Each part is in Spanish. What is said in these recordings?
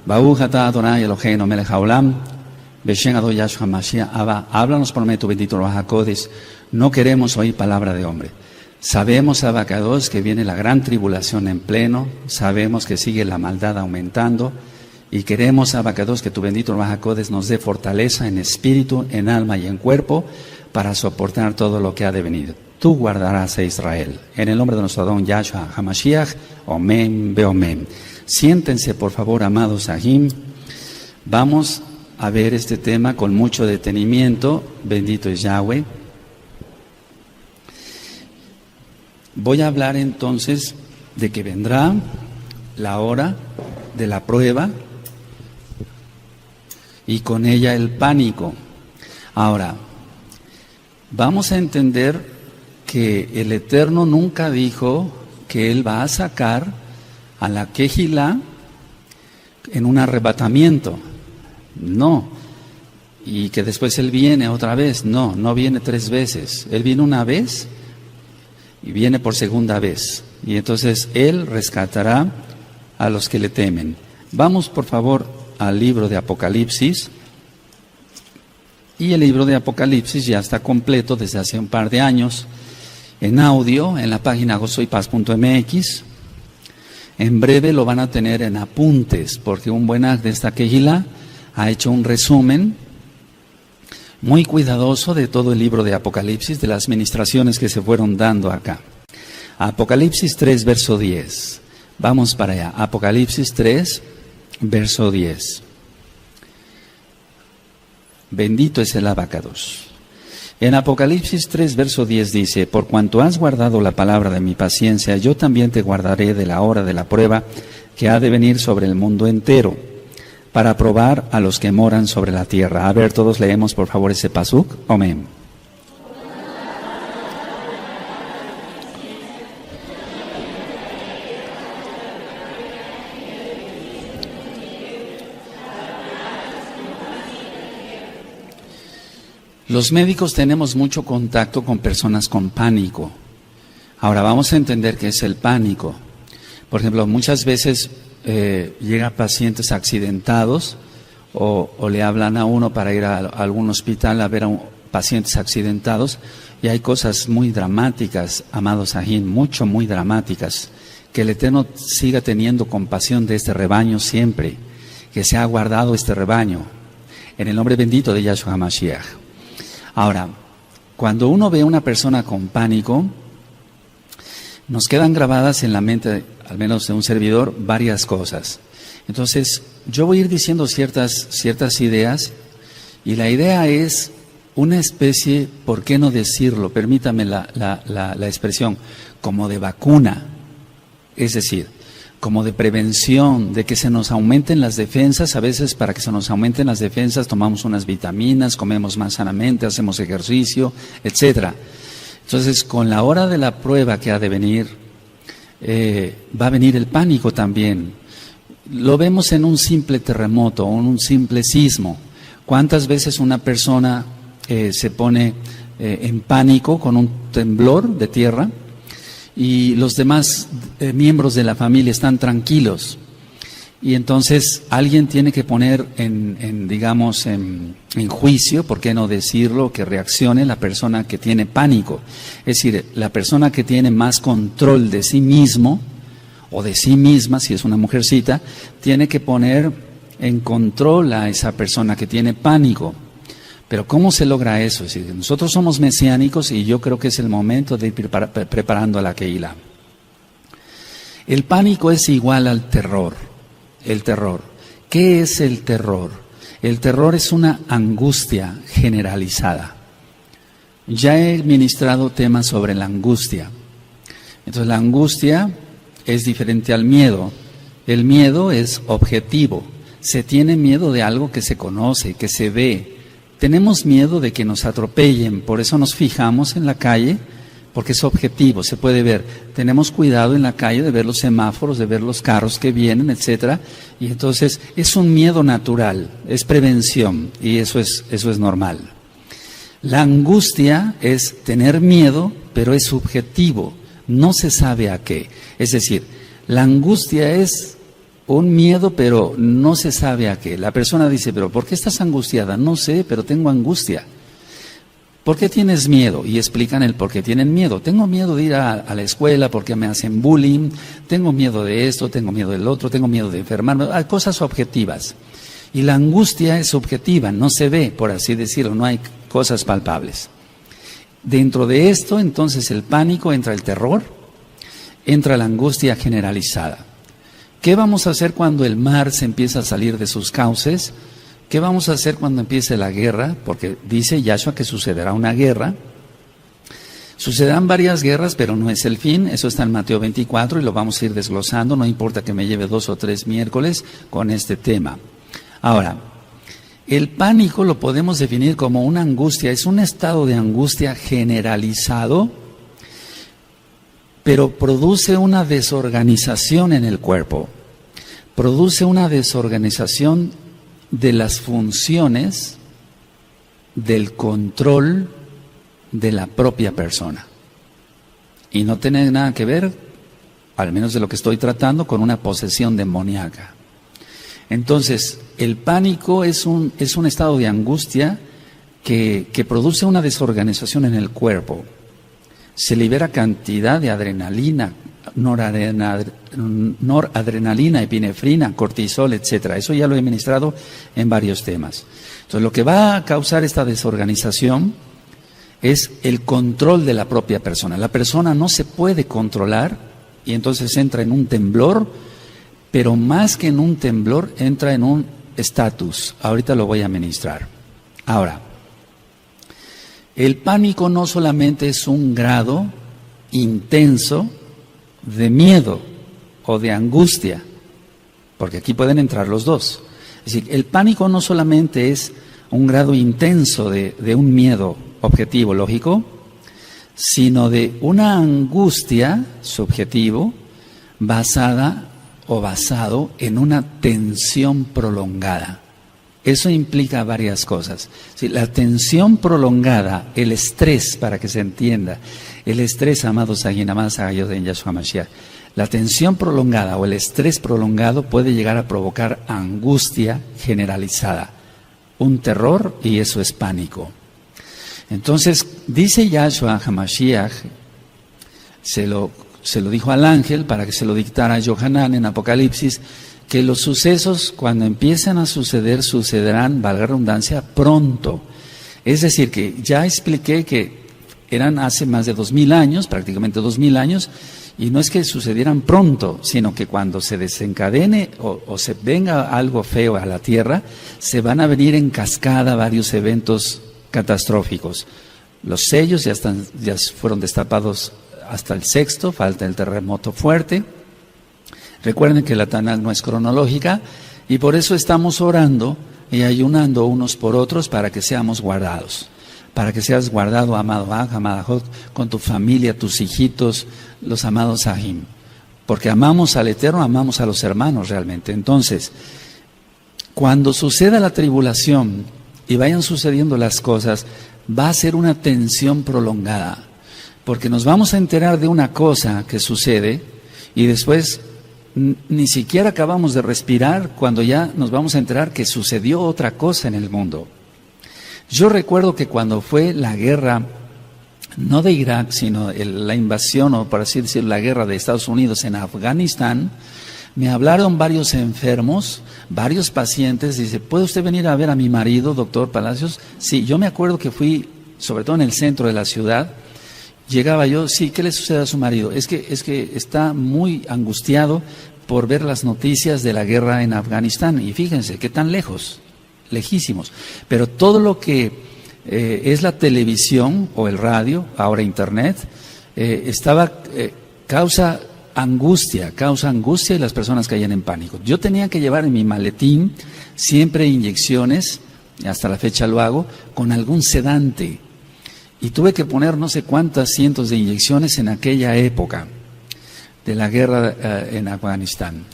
Baruch atah Adonai Eloheinu melech haolam, Beshem Adonai Yahshua Mashiach Abba. Háblanos por medio de tu bendito Ruach HaKodesh. No queremos oír palabra de hombre. Sabemos, Abacados, que viene la gran tribulación en pleno. Sabemos que sigue la maldad aumentando. Y queremos, Abacados, que tu bendito Ruach HaKodesh nos dé fortaleza en espíritu, en alma y en cuerpo para soportar todo lo que ha de venir. Tú guardarás a Israel. En el nombre de nuestro Adón Yahshua HaMashiach, Omen Beomen. Siéntense, por favor, amados Ahim. Vamos a ver este tema con mucho detenimiento. Bendito es Yahweh. Voy a hablar entonces de que vendrá la hora de la prueba y con ella el pánico. Ahora, vamos a entender que el Eterno nunca dijo que Él va a sacar a la Kehilá en un arrebatamiento. No. Y que después Él viene otra vez. No, no viene 3 veces. Él viene una vez y viene por segunda vez. Y entonces Él rescatará a los que le temen. Vamos, por favor, al libro de Apocalipsis. Y el libro de Apocalipsis ya está completo desde hace un par de años. En audio, en la página gozoypaz.mx. En breve lo van a tener en apuntes, porque un buen de esta Kehilá ha hecho un resumen muy cuidadoso de todo el libro de Apocalipsis, de las ministraciones que se fueron dando acá. Apocalipsis 3, verso 10. Vamos para allá. Apocalipsis 3, verso 10. Bendito es el Abacados. En Apocalipsis 3, verso 10 dice: por cuanto has guardado la palabra de mi paciencia, yo también te guardaré de la hora de la prueba que ha de venir sobre el mundo entero, para probar a los que moran sobre la tierra. A ver, todos leemos por favor ese pasuk. Amén. Los médicos tenemos mucho contacto con personas con pánico. Ahora vamos a entender qué es el pánico. Por ejemplo, muchas veces llegan pacientes accidentados o le hablan a uno para ir a algún hospital a ver a pacientes accidentados, y hay cosas muy dramáticas, amados Ajín, muy dramáticas. Que el Eterno siga teniendo compasión de este rebaño siempre, que se ha guardado este rebaño, en el nombre bendito de Yahshua HaMashiach. Ahora, cuando uno ve a una persona con pánico, nos quedan grabadas en la mente, al menos de un servidor, varias cosas. Entonces, yo voy a ir diciendo ciertas ideas, y la idea es una especie, ¿por qué no decirlo? Permítame la expresión, como de vacuna, es decir, como de prevención, de que se nos aumenten las defensas. A veces para que se nos aumenten las defensas tomamos unas vitaminas, comemos más sanamente, hacemos ejercicio, etcétera. Entonces, con la hora de la prueba que ha de venir, va a venir el pánico también. Lo vemos en un simple terremoto, en un simple sismo. ¿Cuántas veces una persona se pone en pánico con un temblor de tierra y los demás miembros de la familia están tranquilos? Y entonces alguien tiene que poner en juicio, ¿por qué no decirlo?, que reaccione la persona que tiene pánico. Es decir, la persona que tiene más control de sí mismo o de sí misma, si es una mujercita, tiene que poner en control a esa persona que tiene pánico. Pero ¿cómo se logra eso? Es decir, nosotros somos mesiánicos y yo creo que es el momento de ir preparando a la Kehilá. El pánico es igual al terror. El terror. ¿Qué es el terror? El terror es una angustia generalizada. Ya he ministrado temas sobre la angustia. Entonces, la angustia es diferente al miedo. El miedo es objetivo. Se tiene miedo de algo que se conoce, que se ve. Tenemos miedo de que nos atropellen, por eso nos fijamos en la calle, porque es objetivo, se puede ver. Tenemos cuidado en la calle de ver los semáforos, de ver los carros que vienen, etcétera. Y entonces es un miedo natural, es prevención, y eso es normal. La angustia es tener miedo, pero es subjetivo, no se sabe a qué. Es decir, la angustia es un miedo, pero no se sabe a qué. La persona dice, pero ¿por qué estás angustiada? No sé, pero tengo angustia. ¿Por qué tienes miedo? Y explican el por qué tienen miedo. Tengo miedo de ir a la escuela porque me hacen bullying, tengo miedo de esto, tengo miedo del otro, tengo miedo de enfermarme. Hay cosas objetivas. Y la angustia es subjetiva, no se ve, por así decirlo, no hay cosas palpables. Dentro de esto, entonces, el pánico, entra el terror, entra la angustia generalizada. ¿Qué vamos a hacer cuando el mar se empieza a salir de sus cauces? ¿Qué vamos a hacer cuando empiece la guerra? Porque dice Yahshua que sucederá una guerra. Sucederán varias guerras, pero no es el fin. Eso está en Mateo 24 y lo vamos a ir desglosando. No importa que me lleve 2 o 3 miércoles con este tema. Ahora, el pánico lo podemos definir como una angustia. Es un estado de angustia generalizado, pero produce una desorganización en el cuerpo. Produce una desorganización de las funciones del control de la propia persona. Y no tiene nada que ver, al menos de lo que estoy tratando, con una posesión demoníaca. Entonces, el pánico es un estado de angustia que produce una desorganización en el cuerpo. Se libera cantidad de adrenalina, noradrenalina, epinefrina, cortisol, etcétera. Eso ya lo he ministrado en varios temas. Entonces, lo que va a causar esta desorganización es el control de la propia persona. La persona no se puede controlar y entonces entra en un temblor, pero más que en un temblor, entra en un estatus. Ahorita lo voy a ministrar. Ahora, el pánico no solamente es un grado intenso de miedo o de angustia, porque aquí pueden entrar los dos. Es decir, el pánico no solamente es un grado intenso de un miedo objetivo, lógico, sino de una angustia subjetivo basada o basado en una tensión prolongada. Eso implica varias cosas. Sí, la tensión prolongada, el estrés, para que se entienda, el estrés, amados Sayin, amadas Agayot en Yahshua Mashiach, la tensión prolongada o el estrés prolongado puede llegar a provocar angustia generalizada, un terror, y eso es pánico. Entonces, dice Yahshua HaMashiach, se lo dijo al ángel para que se lo dictara a Yohanan en Apocalipsis, que los sucesos cuando empiezan a suceder, sucederán, valga la redundancia, pronto. Es decir, que ya expliqué que eran hace más de 2000 años, prácticamente 2000 años, y no es que sucedieran pronto, sino que cuando se desencadene o se venga algo feo a la tierra, se van a venir en cascada varios eventos catastróficos. Los sellos ya fueron destapados hasta el 6º, falta el terremoto fuerte. Recuerden que la Tanakh no es cronológica y por eso estamos orando y ayunando unos por otros para que seamos guardados. Para que seas guardado, amado Aj, amada Jot, con tu familia, tus hijitos, los amados Ahim. Porque amamos al Eterno, amamos a los hermanos realmente. Entonces, cuando suceda la tribulación y vayan sucediendo las cosas, va a ser una tensión prolongada. Porque nos vamos a enterar de una cosa que sucede y después ni siquiera acabamos de respirar cuando ya nos vamos a enterar que sucedió otra cosa en el mundo. Yo recuerdo que cuando fue la guerra, no de Irak, sino la invasión, o por así decirlo, la guerra de Estados Unidos en Afganistán, me hablaron varios enfermos, varios pacientes. Dice, ¿puede usted venir a ver a mi marido, doctor Palacios? Sí, yo me acuerdo que fui, sobre todo en el centro de la ciudad. Llegaba yo, sí, ¿qué le sucede a su marido? Es que está muy angustiado por ver las noticias de la guerra en Afganistán. Y fíjense, qué tan lejos, lejísimos. Pero todo lo que es la televisión o el radio, ahora internet, causa angustia y las personas caían en pánico. Yo tenía que llevar en mi maletín siempre inyecciones, hasta la fecha lo hago, con algún sedante. Y tuve que poner no sé cuántas cientos de inyecciones en aquella época de la guerra en Afganistán.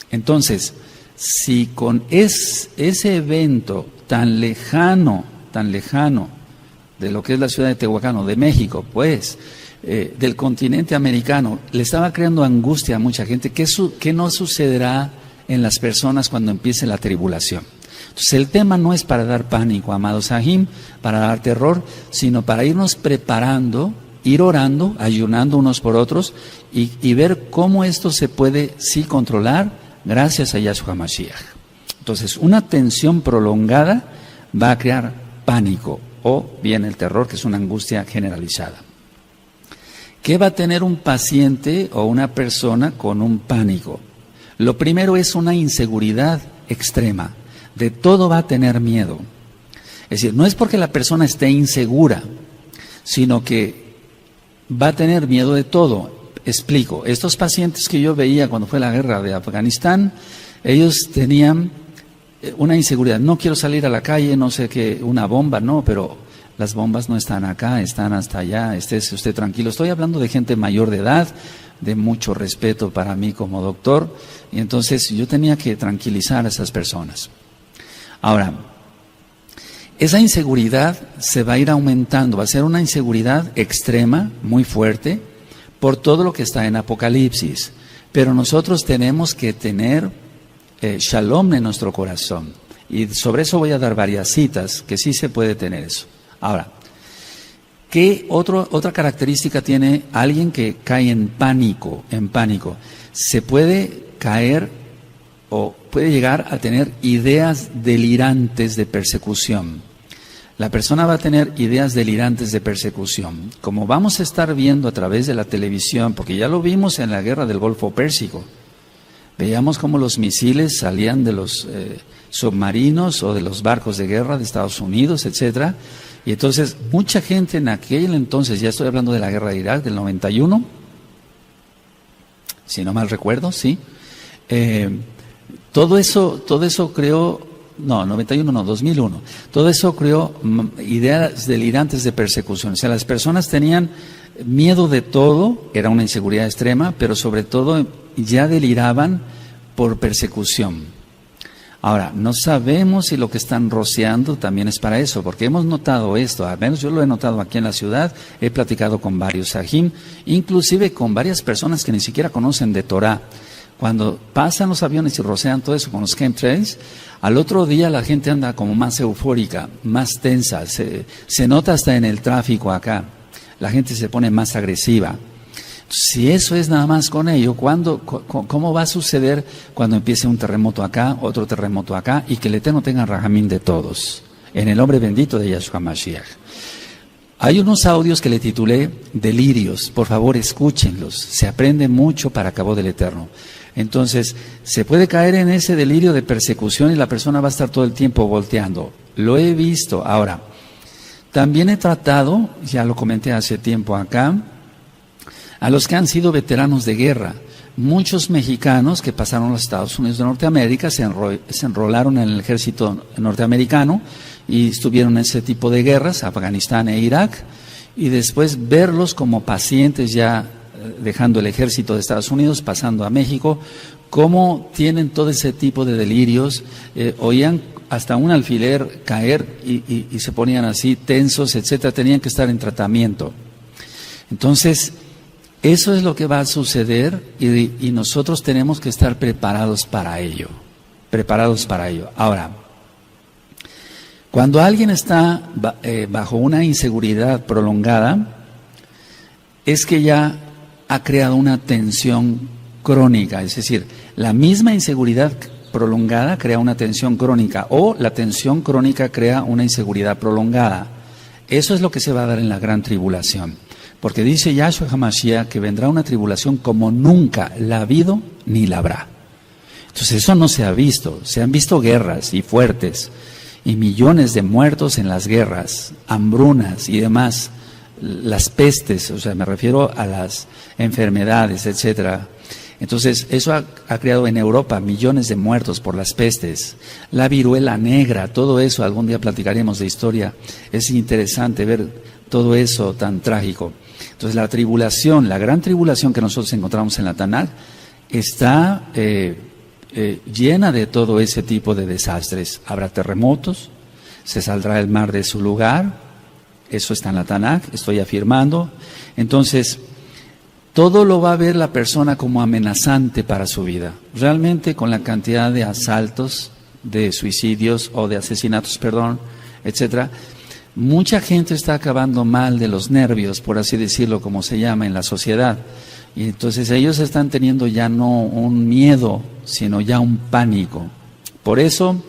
Entonces, si con ese evento tan lejano de lo que es la ciudad de Tehuacán o de México, pues, del continente americano, le estaba creando angustia a mucha gente, ¿qué no sucederá en las personas cuando empiece la tribulación. Entonces el tema no es para dar pánico, amados Sahim, para dar terror, sino para irnos preparando, ir orando, ayunando unos por otros y ver cómo esto se puede sí controlar gracias a Yahshua Mashiach. Entonces una tensión prolongada va a crear pánico o bien el terror, que es una angustia generalizada. ¿Qué va a tener un paciente o una persona con un pánico? Lo primero es una inseguridad extrema. De todo va a tener miedo. Es decir, no es porque la persona esté insegura, sino que va a tener miedo de todo. Explico, estos pacientes que yo veía cuando fue la guerra de Afganistán, ellos tenían una inseguridad. No quiero salir a la calle, no sé qué, una bomba, no, pero las bombas no están acá, están hasta allá, estése usted tranquilo. Estoy hablando de gente mayor de edad, de mucho respeto para mí como doctor, y entonces yo tenía que tranquilizar a esas personas. Ahora, esa inseguridad se va a ir aumentando, va a ser una inseguridad extrema, muy fuerte, por todo lo que está en Apocalipsis. Pero nosotros tenemos que tener shalom en nuestro corazón. Y sobre eso voy a dar varias citas, que sí se puede tener eso. Ahora, ¿qué otra característica tiene alguien que cae en pánico? Se puede caer o puede llegar a tener ideas delirantes de persecución. La persona va a tener ideas delirantes de persecución. Como vamos a estar viendo a través de la televisión, porque ya lo vimos en la guerra del Golfo Pérsico, veíamos cómo los misiles salían de los submarinos o de los barcos de guerra de Estados Unidos, etcétera. Y entonces mucha gente en aquel entonces, ya estoy hablando de la guerra de Irak del 91, si no mal recuerdo, sí. Todo eso creó, no, 91 no, 2001. Todo eso creó ideas delirantes de persecución. O sea, las personas tenían miedo de todo, era una inseguridad extrema, pero sobre todo ya deliraban por persecución. Ahora, no sabemos si lo que están rociando también es para eso, porque hemos notado esto, al menos yo lo he notado aquí en la ciudad, he platicado con varios sahim, inclusive con varias personas que ni siquiera conocen de Torah. Cuando pasan los aviones y rocean todo eso con los chemtrails, al otro día la gente anda como más eufórica, más tensa, se nota hasta en el tráfico acá, la gente se pone más agresiva. Si eso es nada más con ello, ¿cómo va a suceder cuando empiece un terremoto acá, otro terremoto acá, y que el Eterno tenga rajamín de todos? En el nombre bendito de Yahshua Mashiach. Hay unos audios que le titulé Delirios, por favor escúchenlos, se aprende mucho para cabo del Eterno. Entonces, se puede caer en ese delirio de persecución y la persona va a estar todo el tiempo volteando. Lo he visto. Ahora, también he tratado, ya lo comenté hace tiempo acá, a los que han sido veteranos de guerra. Muchos mexicanos que pasaron a los Estados Unidos de Norteamérica se enrolaron en el ejército norteamericano y estuvieron en ese tipo de guerras, Afganistán e Irak, y después verlos como pacientes ya dejando el ejército de Estados Unidos, pasando a México, cómo tienen todo ese tipo de delirios, oían hasta un alfiler caer y se ponían así tensos, etcétera, tenían que estar en tratamiento. Entonces, eso es lo que va a suceder y nosotros tenemos que estar preparados para ello. Ahora, cuando alguien está bajo una inseguridad prolongada, es que ya ha creado una tensión crónica, es decir, la misma inseguridad prolongada crea una tensión crónica o la tensión crónica crea una inseguridad prolongada. Eso es lo que se va a dar en la gran tribulación. Porque dice Yahshua HaMashiach que vendrá una tribulación como nunca la ha habido ni la habrá. Entonces eso no se ha visto. Se han visto guerras y fuertes y millones de muertos en las guerras, hambrunas y demás, las pestes, o sea, me refiero a las enfermedades, etcétera. Entonces eso ha creado en Europa millones de muertos por las pestes, la viruela negra, todo eso, algún día platicaremos de historia. Es interesante ver todo eso tan trágico. Entonces la tribulación, la gran tribulación que nosotros encontramos en la Tanaj, está llena de todo ese tipo de desastres. Habrá terremotos, se saldrá el mar de su lugar, eso está en la Tanaj, estoy afirmando. Entonces, todo lo va a ver la persona como amenazante para su vida. Realmente con la cantidad de asaltos, de suicidios o de asesinatos, etcétera, mucha gente está acabando mal de los nervios, por así decirlo, como se llama en la sociedad. Y entonces ellos están teniendo ya no un miedo, sino ya un pánico. Por eso,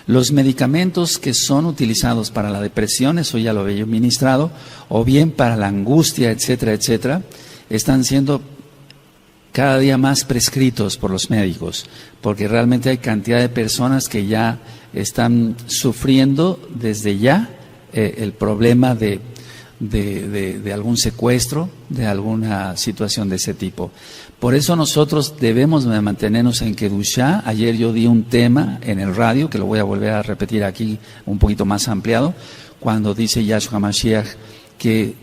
los medicamentos que son utilizados para la depresión, eso ya lo había ministrado, o bien para la angustia, etcétera, etcétera, están siendo cada día más prescritos por los médicos, porque realmente hay cantidad de personas que ya están sufriendo desde ya el problema de algún secuestro, de alguna situación de ese tipo. Por eso nosotros debemos de mantenernos en Kedushá. Ayer yo di un tema en el radio, que lo voy a volver a repetir aquí un poquito más ampliado, cuando dice Yahshua Mashiach que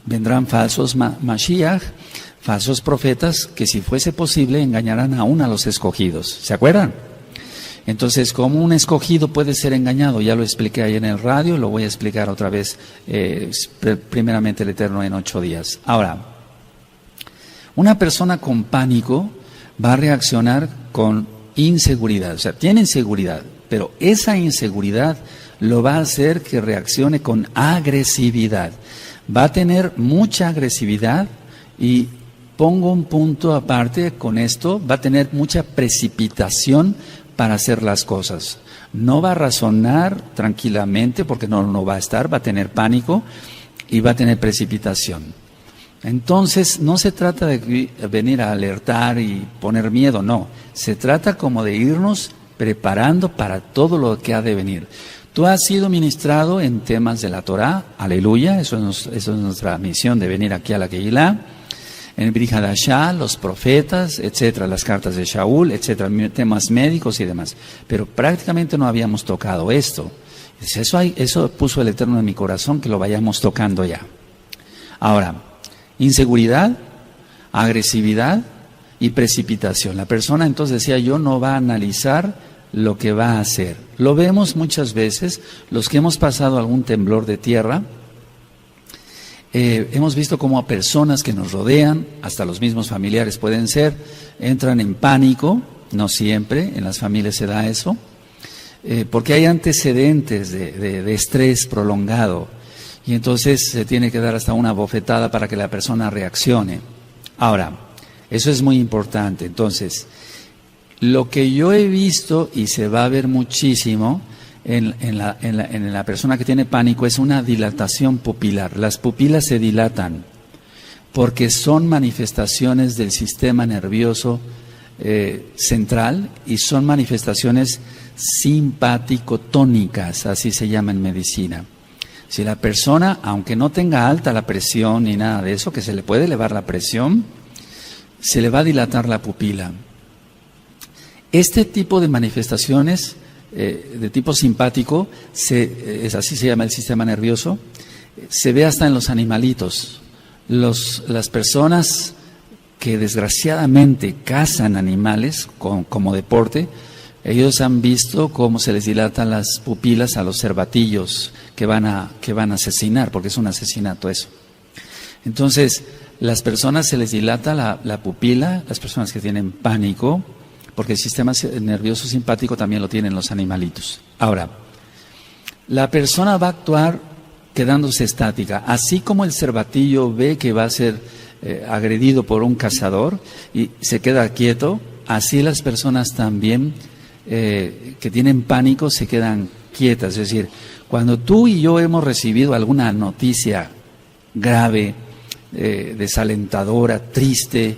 vendrán falsos Mashiach, falsos profetas, que si fuese posible engañarán aún a los escogidos. ¿Se acuerdan? Entonces, ¿cómo un escogido puede ser engañado? Ya lo expliqué ahí en el radio, lo voy a explicar otra vez, primeramente el Eterno en 8 días. Ahora, una persona con pánico va a reaccionar con inseguridad, o sea, tiene inseguridad, pero esa inseguridad lo va a hacer que reaccione con agresividad. Va a tener mucha agresividad y pongo un punto aparte con esto, va a tener mucha precipitación para hacer las cosas. No va a razonar tranquilamente porque no va a estar, va a tener pánico y va a tener precipitación. Entonces, no se trata de venir a alertar y poner miedo, no. Se trata como de irnos preparando para todo lo que ha de venir. Tú has sido ministrado en temas de la Torá, aleluya, eso es nuestra misión de venir aquí a la Kehilá. En Brit Hadashá, los profetas, etcétera, las cartas de Shaul, etcétera, temas médicos y demás. Pero prácticamente no habíamos tocado esto. Eso puso el Eterno en mi corazón, que lo vayamos tocando ya. Ahora, inseguridad, agresividad y precipitación. La persona, entonces decía yo, no va a analizar lo que va a hacer. Lo vemos muchas veces, los que hemos pasado algún temblor de tierra, hemos visto cómo a personas que nos rodean, hasta los mismos familiares pueden ser, entran en pánico, no siempre, en las familias se da eso, porque hay antecedentes de estrés prolongado, y entonces se tiene que dar hasta una bofetada para que la persona reaccione. Ahora, eso es muy importante. Entonces, lo que yo he visto, y se va a ver muchísimo, en la persona que tiene pánico es una dilatación pupilar. Las pupilas se dilatan porque son manifestaciones del sistema nervioso central y son manifestaciones simpático-tónicas, así se llama en medicina. Si la persona, aunque no tenga alta la presión ni nada de eso, que se le puede elevar la presión, se le va a dilatar la pupila. Este tipo de manifestaciones de tipo simpático, así se llama el sistema nervioso, se ve hasta en los animalitos. Las personas que desgraciadamente cazan animales como deporte, ellos han visto cómo se les dilatan las pupilas a los cervatillos que van a asesinar, porque es un asesinato eso. Entonces, las personas se les dilata la pupila, las personas que tienen pánico, porque el sistema nervioso simpático también lo tienen los animalitos. Ahora, la persona va a actuar quedándose estática, así como el cervatillo ve que va a ser agredido por un cazador y se queda quieto, así las personas también que tienen pánico se quedan quietas. Es decir, cuando tú y yo hemos recibido alguna noticia grave, desalentadora, triste,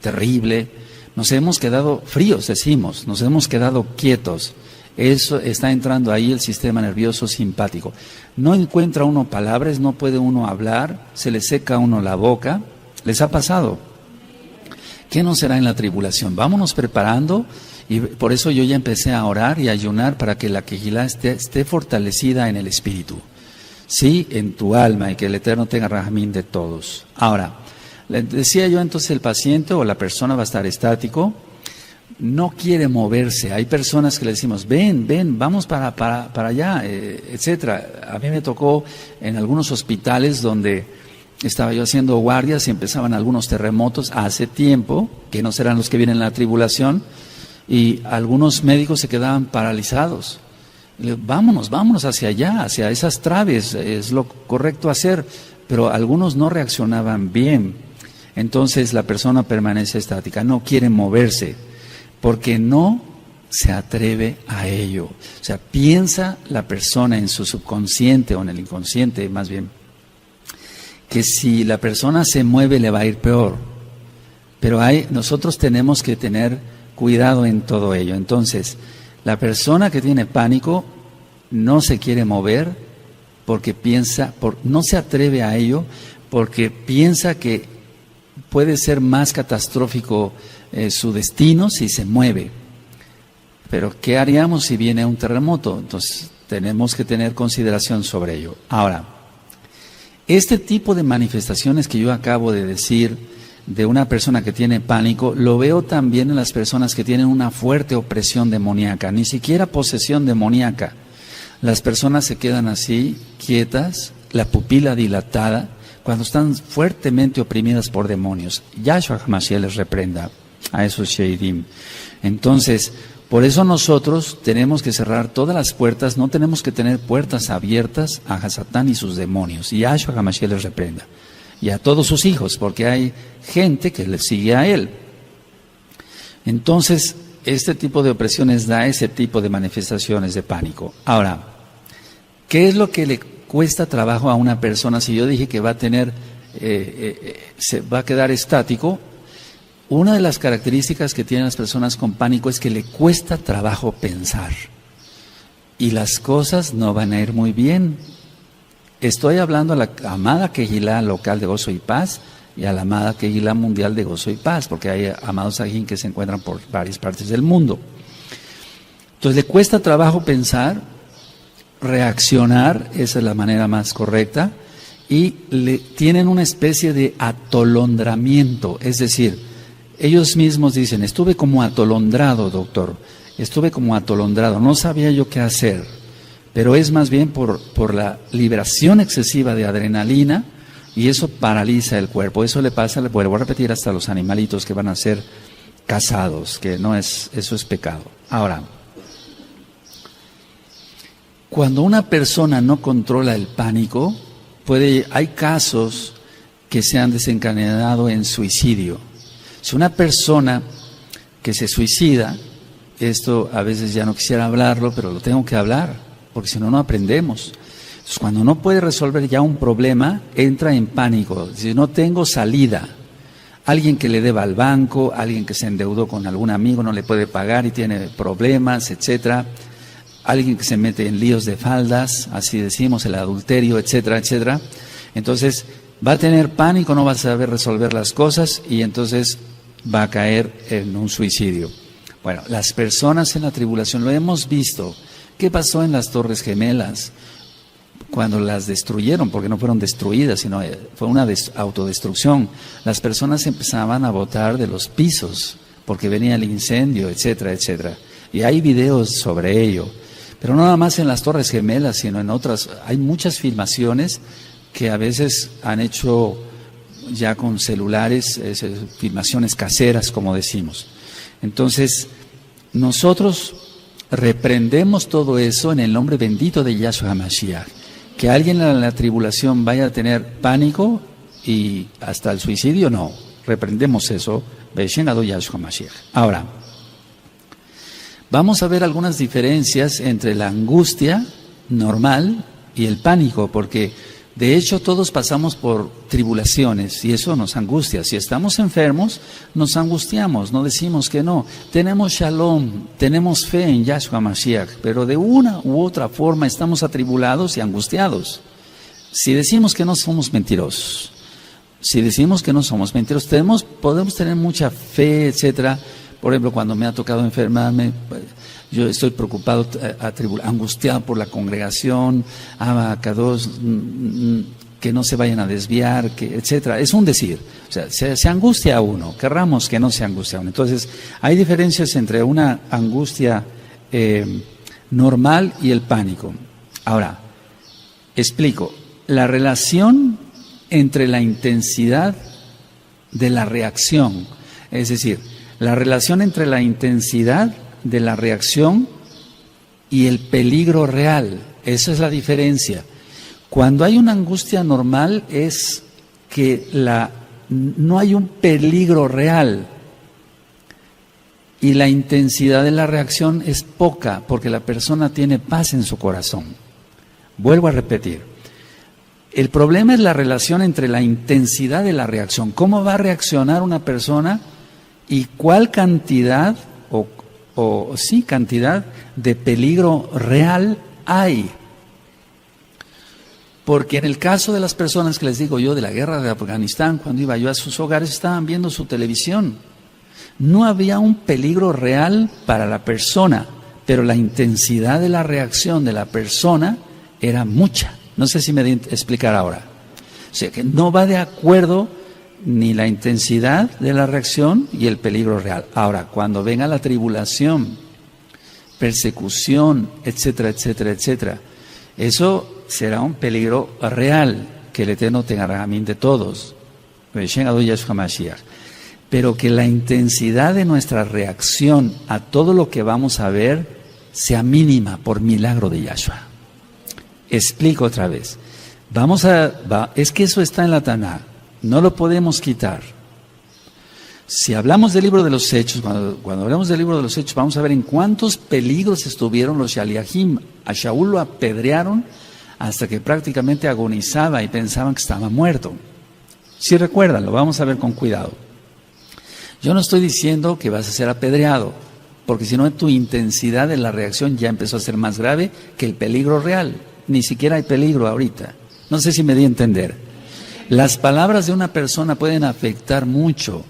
terrible, nos hemos quedado fríos, decimos, nos hemos quedado quietos. Eso está entrando ahí el sistema nervioso simpático. No encuentra uno palabras, no puede uno hablar, se le seca a uno la boca. ¿Les ha pasado? ¿Qué no será en la tribulación? Vámonos preparando, y por eso yo ya empecé a orar y a ayunar para que la Kehilá esté fortalecida en el espíritu, sí, en tu alma, y que el Eterno tenga rajamín de todos. Ahora, le decía yo, entonces el paciente o la persona va a estar estático, no quiere moverse. Hay personas que le decimos, ven, vamos para allá, etcétera. A mí me tocó en algunos hospitales donde estaba yo haciendo guardias y empezaban algunos terremotos hace tiempo, que no serán los que vienen en la tribulación, y algunos médicos se quedaban paralizados. Y le digo, vámonos hacia allá, hacia esas traves, es lo correcto hacer, pero algunos no reaccionaban bien. Entonces la persona permanece estática, no quiere moverse, porque no se atreve a ello. O sea, piensa la persona en su subconsciente o en el inconsciente más bien, que si la persona se mueve le va a ir peor. Pero nosotros tenemos que tener cuidado en todo ello. Entonces, la persona que tiene pánico no se quiere mover porque no se atreve a ello porque piensa que puede ser más catastrófico su destino si se mueve. Pero ¿qué haríamos si viene un terremoto? Entonces, tenemos que tener consideración sobre ello. Ahora, este tipo de manifestaciones que yo acabo de decir de una persona que tiene pánico, lo veo también en las personas que tienen una fuerte opresión demoníaca, ni siquiera posesión demoníaca. Las personas se quedan así, quietas, la pupila dilatada, cuando están fuertemente oprimidas por demonios. Yahshua HaMashiach les reprenda a esos Sheidim. Entonces, por eso nosotros tenemos que cerrar todas las puertas, no tenemos que tener puertas abiertas a Satán y sus demonios. Y Yahshua HaMashiach les reprenda. Y a todos sus hijos, porque hay gente que le sigue a él. Entonces, este tipo de opresiones da ese tipo de manifestaciones de pánico. Ahora, ¿qué es lo que le cuesta trabajo a una persona si yo dije que va a tener, se va a quedar estático? Una de las características que tienen las personas con pánico es que le cuesta trabajo pensar y las cosas no van a ir muy bien. Estoy hablando a la amada Kehilá local de Gozo y Paz y a la amada Kehilá mundial de Gozo y Paz, porque hay amados ajín que se encuentran por varias partes del mundo. Entonces le cuesta trabajo pensar, reaccionar, esa es la manera más correcta, y tienen una especie de atolondramiento, es decir, ellos mismos dicen, estuve como atolondrado, doctor, estuve como atolondrado, no sabía yo qué hacer, pero es más bien por la liberación excesiva de adrenalina y eso paraliza el cuerpo. Eso le pasa, le vuelvo a repetir, hasta los animalitos que van a ser cazados, que no es, eso es pecado. Ahora, cuando una persona no controla el pánico, hay casos que se han desencadenado en suicidio. Si una persona que se suicida, esto a veces ya no quisiera hablarlo, pero lo tengo que hablar, porque si no, no aprendemos. Entonces, cuando no puede resolver ya un problema, entra en pánico. Si no tengo salida, alguien que le deba al banco, alguien que se endeudó con algún amigo, no le puede pagar y tiene problemas, etcétera. Alguien que se mete en líos de faldas, así decimos, el adulterio, etcétera, etcétera. Entonces, va a tener pánico, no va a saber resolver las cosas y entonces va a caer en un suicidio. Bueno, las personas en la tribulación, lo hemos visto. ¿Qué pasó en las Torres Gemelas? Cuando las destruyeron, porque no fueron destruidas, sino fue una autodestrucción. Las personas empezaban a botar de los pisos, porque venía el incendio, etcétera, etcétera. Y hay videos sobre ello. Pero no nada más en las Torres Gemelas, sino en otras. Hay muchas filmaciones que a veces han hecho ya con celulares, filmaciones caseras, como decimos. Entonces, nosotros reprendemos todo eso en el nombre bendito de Yahshua HaMashiach. Que alguien en la tribulación vaya a tener pánico y hasta el suicidio, no. Reprendemos eso, Beshenado Yahshua HaMashiach. Ahora, vamos a ver algunas diferencias entre la angustia normal y el pánico, porque de hecho todos pasamos por tribulaciones y eso nos angustia. Si estamos enfermos, nos angustiamos, no decimos que no. Tenemos shalom, tenemos fe en Yahshua Mashiach, pero de una u otra forma estamos atribulados y angustiados. Si decimos que no, somos mentirosos. Si decimos que no somos mentirosos, podemos tener mucha fe, etcétera. Por ejemplo, cuando me ha tocado enfermarme, yo estoy preocupado, angustiado por la congregación, Abacados, que no se vayan a desviar, etcétera. Es un decir, o sea, se angustia a uno, querramos que no se angustie a uno. Entonces, hay diferencias entre una angustia normal y el pánico. Ahora, explico, la relación entre la intensidad de la reacción. Es decir, la relación entre la intensidad de la reacción y el peligro real. Esa es la diferencia. Cuando hay una angustia normal es que no hay un peligro real y la intensidad de la reacción es poca porque la persona tiene paz en su corazón. Vuelvo a repetir. El problema es la relación entre la intensidad de la reacción. ¿Cómo va a reaccionar una persona y cuál cantidad cantidad de peligro real hay? Porque en el caso de las personas que les digo yo de la guerra de Afganistán, cuando iba yo a sus hogares estaban viendo su televisión. No había un peligro real para la persona, pero la intensidad de la reacción de la persona era mucha. No sé si me di a explicar ahora. O sea que no va de acuerdo ni la intensidad de la reacción y el peligro real. Ahora, cuando venga la tribulación, persecución, etcétera, etcétera, etcétera, eso será un peligro real que el Eterno tenga en mente todos. Pero que la intensidad de nuestra reacción a todo lo que vamos a ver sea mínima por milagro de Yahshua. Explico otra vez. Es que eso está en la Taná, no lo podemos quitar. Si hablamos del libro de los Hechos, cuando hablamos del libro de los Hechos, vamos a ver en cuántos peligros estuvieron los Shaliahim. A Shaul lo apedrearon hasta que prácticamente agonizaba y pensaban que estaba muerto. Si recuerdan, lo vamos a ver con cuidado. Yo no estoy diciendo que vas a ser apedreado, porque si no tu intensidad de la reacción ya empezó a ser más grave que el peligro real. Ni siquiera hay peligro ahorita. No sé si me di a entender. Las palabras de una persona pueden afectar mucho.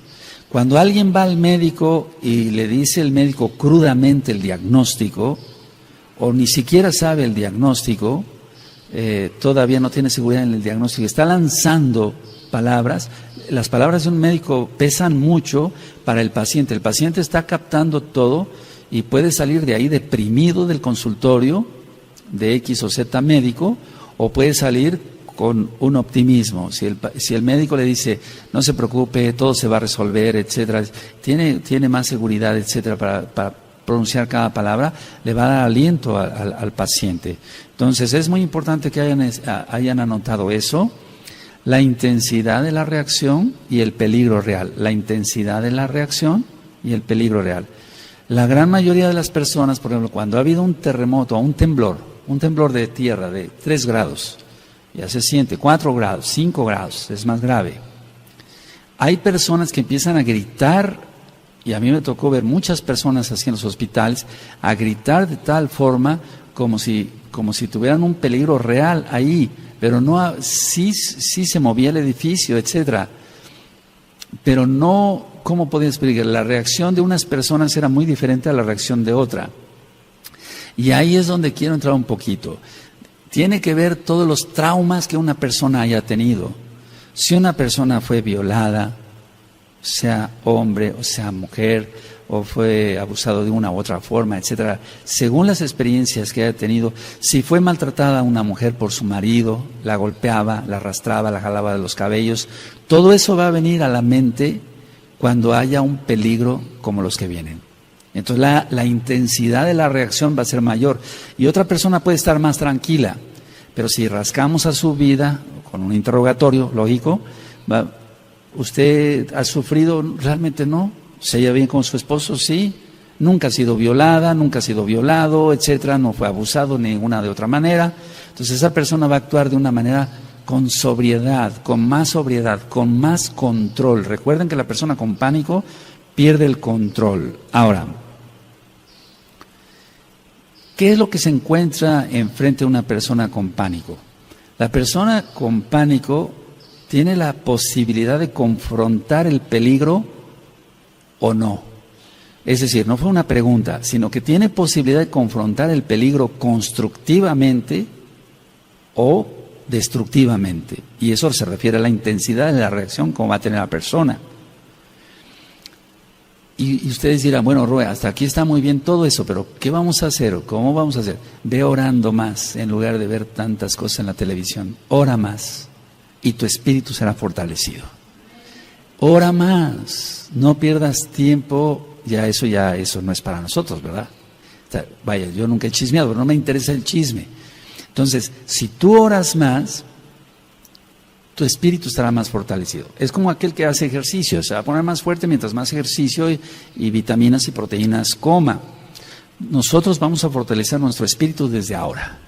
Cuando alguien va al médico y le dice el médico crudamente el diagnóstico, o ni siquiera sabe el diagnóstico, todavía no tiene seguridad en el diagnóstico, está lanzando palabras. Las palabras de un médico pesan mucho para el paciente. El paciente está captando todo y puede salir de ahí deprimido del consultorio de X o Z médico, o puede salir con un optimismo. Si el médico le dice, no se preocupe, todo se va a resolver, etcétera, tiene más seguridad, etcétera, para pronunciar cada palabra, le va a dar aliento al paciente. Entonces es muy importante que hayan anotado eso, la intensidad de la reacción y el peligro real. La intensidad de la reacción y el peligro real. La gran mayoría de las personas, por ejemplo, cuando ha habido un terremoto o un temblor de tierra de 3 grados, ya se siente, 4 grados, 5 grados, es más grave. Hay personas que empiezan a gritar, y a mí me tocó ver muchas personas así en los hospitales, a gritar de tal forma como si tuvieran un peligro real ahí, pero no, sí se movía el edificio, etcétera. Pero no, ¿cómo podía explicar? La reacción de unas personas era muy diferente a la reacción de otra. Y ahí es donde quiero entrar un poquito. Tiene que ver todos los traumas que una persona haya tenido. Si una persona fue violada, sea hombre o sea mujer, o fue abusado de una u otra forma, etcétera, según las experiencias que haya tenido, si fue maltratada una mujer por su marido, la golpeaba, la arrastraba, la jalaba de los cabellos, todo eso va a venir a la mente cuando haya un peligro como los que vienen. Entonces la intensidad de la reacción va a ser mayor. Y otra persona puede estar más tranquila, pero si rascamos a su vida, con un interrogatorio, lógico, ¿usted ha sufrido? Realmente no. ¿Se lleva bien con su esposo? Sí. Nunca ha sido violada, nunca ha sido violado, etcétera, no fue abusado de ninguna de otra manera. Entonces esa persona va a actuar de una manera con sobriedad, con más control. Recuerden que la persona con pánico pierde el control. Ahora, ¿qué es lo que se encuentra enfrente de una persona con pánico? La persona con pánico tiene la posibilidad de confrontar el peligro o no. Es decir, no fue una pregunta, sino que tiene posibilidad de confrontar el peligro constructivamente o destructivamente. Y eso se refiere a la intensidad de la reacción como va a tener la persona. Y ustedes dirán, bueno, Roe, hasta aquí está muy bien todo eso, pero ¿qué vamos a hacer? ¿Cómo vamos a hacer? Ve orando más en lugar de ver tantas cosas en la televisión. Ora más. y tu espíritu será fortalecido. Ora más, no pierdas tiempo, ya eso no es para nosotros, ¿verdad? O sea, vaya, yo nunca he chismeado, pero no me interesa el chisme. Entonces, si tú oras más, tu espíritu estará más fortalecido. Es como aquel que hace ejercicio, se va a poner más fuerte mientras más ejercicio y vitaminas y proteínas coma. Nosotros vamos a fortalecer nuestro espíritu desde ahora.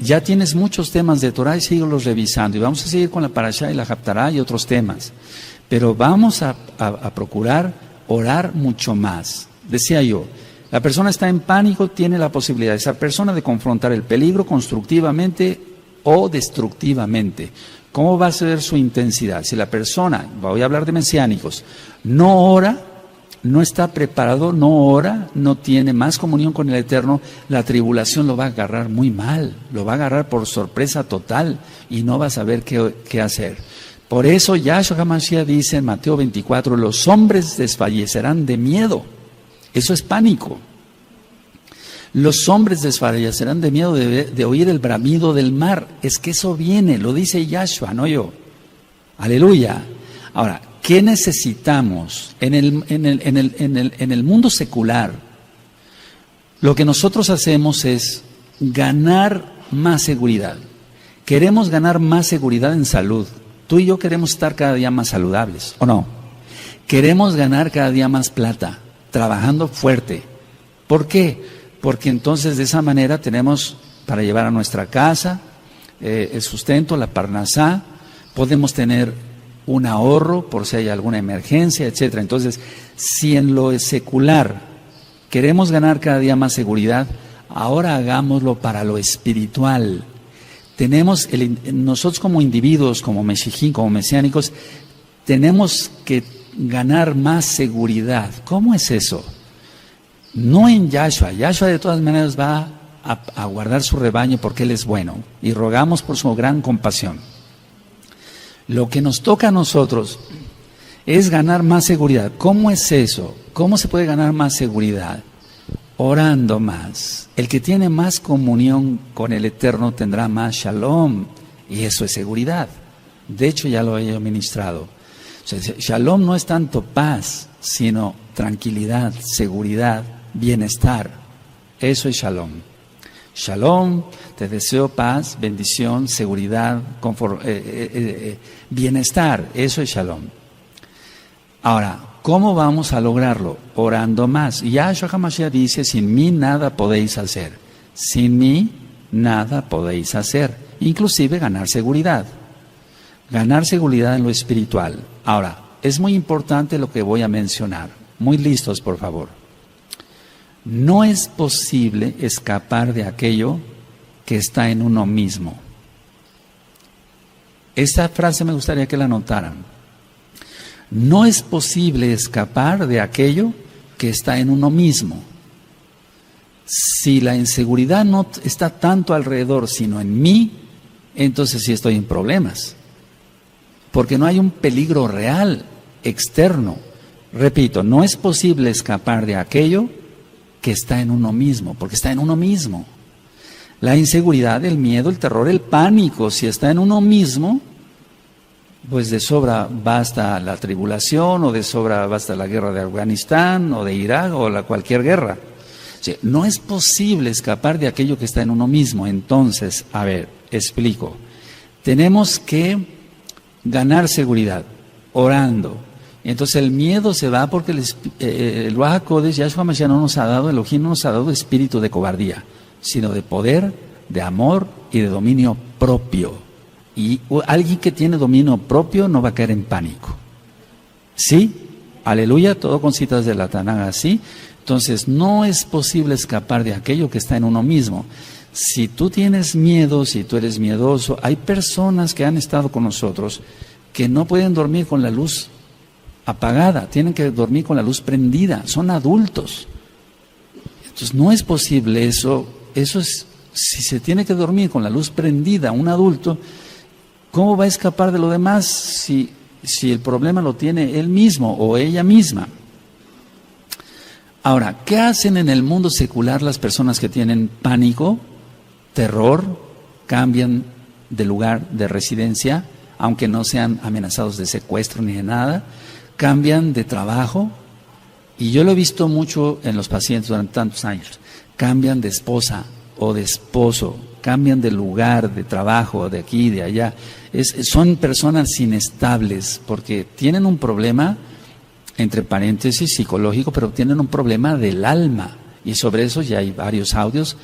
Ya tienes muchos temas de Torah y síguelos revisando. Y vamos a seguir con la Parashá y la Haftará y otros temas. Pero vamos a procurar orar mucho más. Decía yo, la persona está en pánico, tiene la posibilidad esa persona de confrontar el peligro constructivamente o destructivamente. ¿Cómo va a ser su intensidad? Si la persona, voy a hablar de mesiánicos, no ora, no está preparado, no ora, no tiene más comunión con el Eterno, la tribulación lo va a agarrar muy mal, lo va a agarrar por sorpresa total y no va a saber qué hacer. Por eso Yahshua HaMashiach dice en Mateo 24, los hombres desfallecerán de miedo. Eso es pánico. Los hombres desfallecerán de miedo de oír el bramido del mar. Es que eso viene, lo dice Yahshua, no yo. Aleluya. Ahora, ¿qué necesitamos en el mundo secular? Lo que nosotros hacemos es ganar más seguridad. Queremos ganar más seguridad en salud. Tú y yo queremos estar cada día más saludables, ¿o no? Queremos ganar cada día más plata, trabajando fuerte. ¿Por qué? Porque entonces de esa manera tenemos para llevar a nuestra casa el sustento, la parnasá, podemos tener un ahorro por si hay alguna emergencia, etcétera. Entonces, si en lo secular queremos ganar cada día más seguridad, ahora hagámoslo para lo espiritual. Nosotros como individuos, como meshijín, como mesiánicos, tenemos que ganar más seguridad. ¿Cómo es eso? No en Yahshua. Yahshua de todas maneras va a guardar su rebaño porque Él es bueno y rogamos por su gran compasión. Lo que nos toca a nosotros es ganar más seguridad. ¿Cómo es eso? ¿Cómo se puede ganar más seguridad? Orando más. El que tiene más comunión con el Eterno tendrá más shalom, y eso es seguridad. De hecho, ya lo he ministrado. O sea, shalom no es tanto paz, sino tranquilidad, seguridad, bienestar. Eso es shalom. Shalom, te deseo paz, bendición, seguridad, bienestar. Eso es shalom. Ahora, ¿cómo vamos a lograrlo? Orando más. Yahshua HaMashiach dice, sin mí nada podéis hacer. Sin mí nada podéis hacer. Inclusive ganar seguridad. Ganar seguridad en lo espiritual. Ahora, es muy importante lo que voy a mencionar. Muy listos, por favor. No es posible escapar de aquello que está en uno mismo. Esta frase me gustaría que la notaran. No es posible escapar de aquello que está en uno mismo. Si la inseguridad no está tanto alrededor, sino en mí, entonces sí estoy en problemas. Porque no hay un peligro real, externo. Repito, no es posible escapar de aquello que está en uno mismo, porque está en uno mismo. La inseguridad, el miedo, el terror, el pánico, si está en uno mismo, pues de sobra basta la tribulación, o de sobra basta la guerra de Afganistán, o de Irak, o cualquier guerra. O sea, no es posible escapar de aquello que está en uno mismo. Entonces, a ver, explico. Tenemos que ganar seguridad, orando. Entonces el miedo se va porque el Ruach HaKodesh, Yahshua HaMashiach no nos ha dado, Elohim no nos ha dado espíritu de cobardía, sino de poder, de amor y de dominio propio. Y alguien que tiene dominio propio no va a caer en pánico. ¿Sí? Aleluya, todo con citas de la Tanakh, ¿sí? Entonces no es posible escapar de aquello que está en uno mismo. Si tú tienes miedo, si tú eres miedoso, hay personas que han estado con nosotros que no pueden dormir con la luz apagada, tienen que dormir con la luz prendida, son adultos. Entonces no es posible eso es, si se tiene que dormir con la luz prendida, un adulto, ¿cómo va a escapar de lo demás si el problema lo tiene él mismo o ella misma? Ahora, ¿qué hacen en el mundo secular las personas que tienen pánico, terror, cambian de lugar de residencia, aunque no sean amenazados de secuestro ni de nada, cambian de trabajo, y yo lo he visto mucho en los pacientes durante tantos años, cambian de esposa o de esposo, cambian de lugar, de trabajo, de aquí, de allá. Son personas inestables porque tienen un problema, entre paréntesis, psicológico, pero tienen un problema del alma. Y sobre eso ya hay varios audios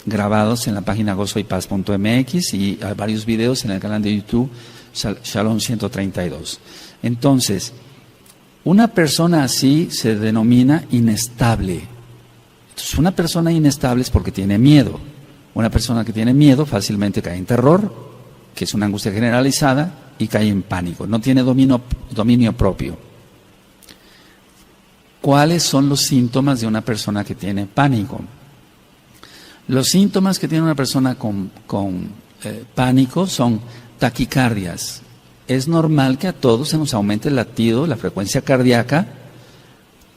grabados en la página gozoypaz.mx y hay varios videos en el canal de YouTube Shalom 132. Entonces, una persona así se denomina inestable. Entonces, una persona inestable es porque tiene miedo. Una persona que tiene miedo fácilmente cae en terror, que es una angustia generalizada, y cae en pánico. No tiene dominio propio. ¿Cuáles son los síntomas de una persona que tiene pánico? Los síntomas que tiene una persona con pánico son taquicardias. Es normal que a todos se nos aumente el latido, la frecuencia cardíaca,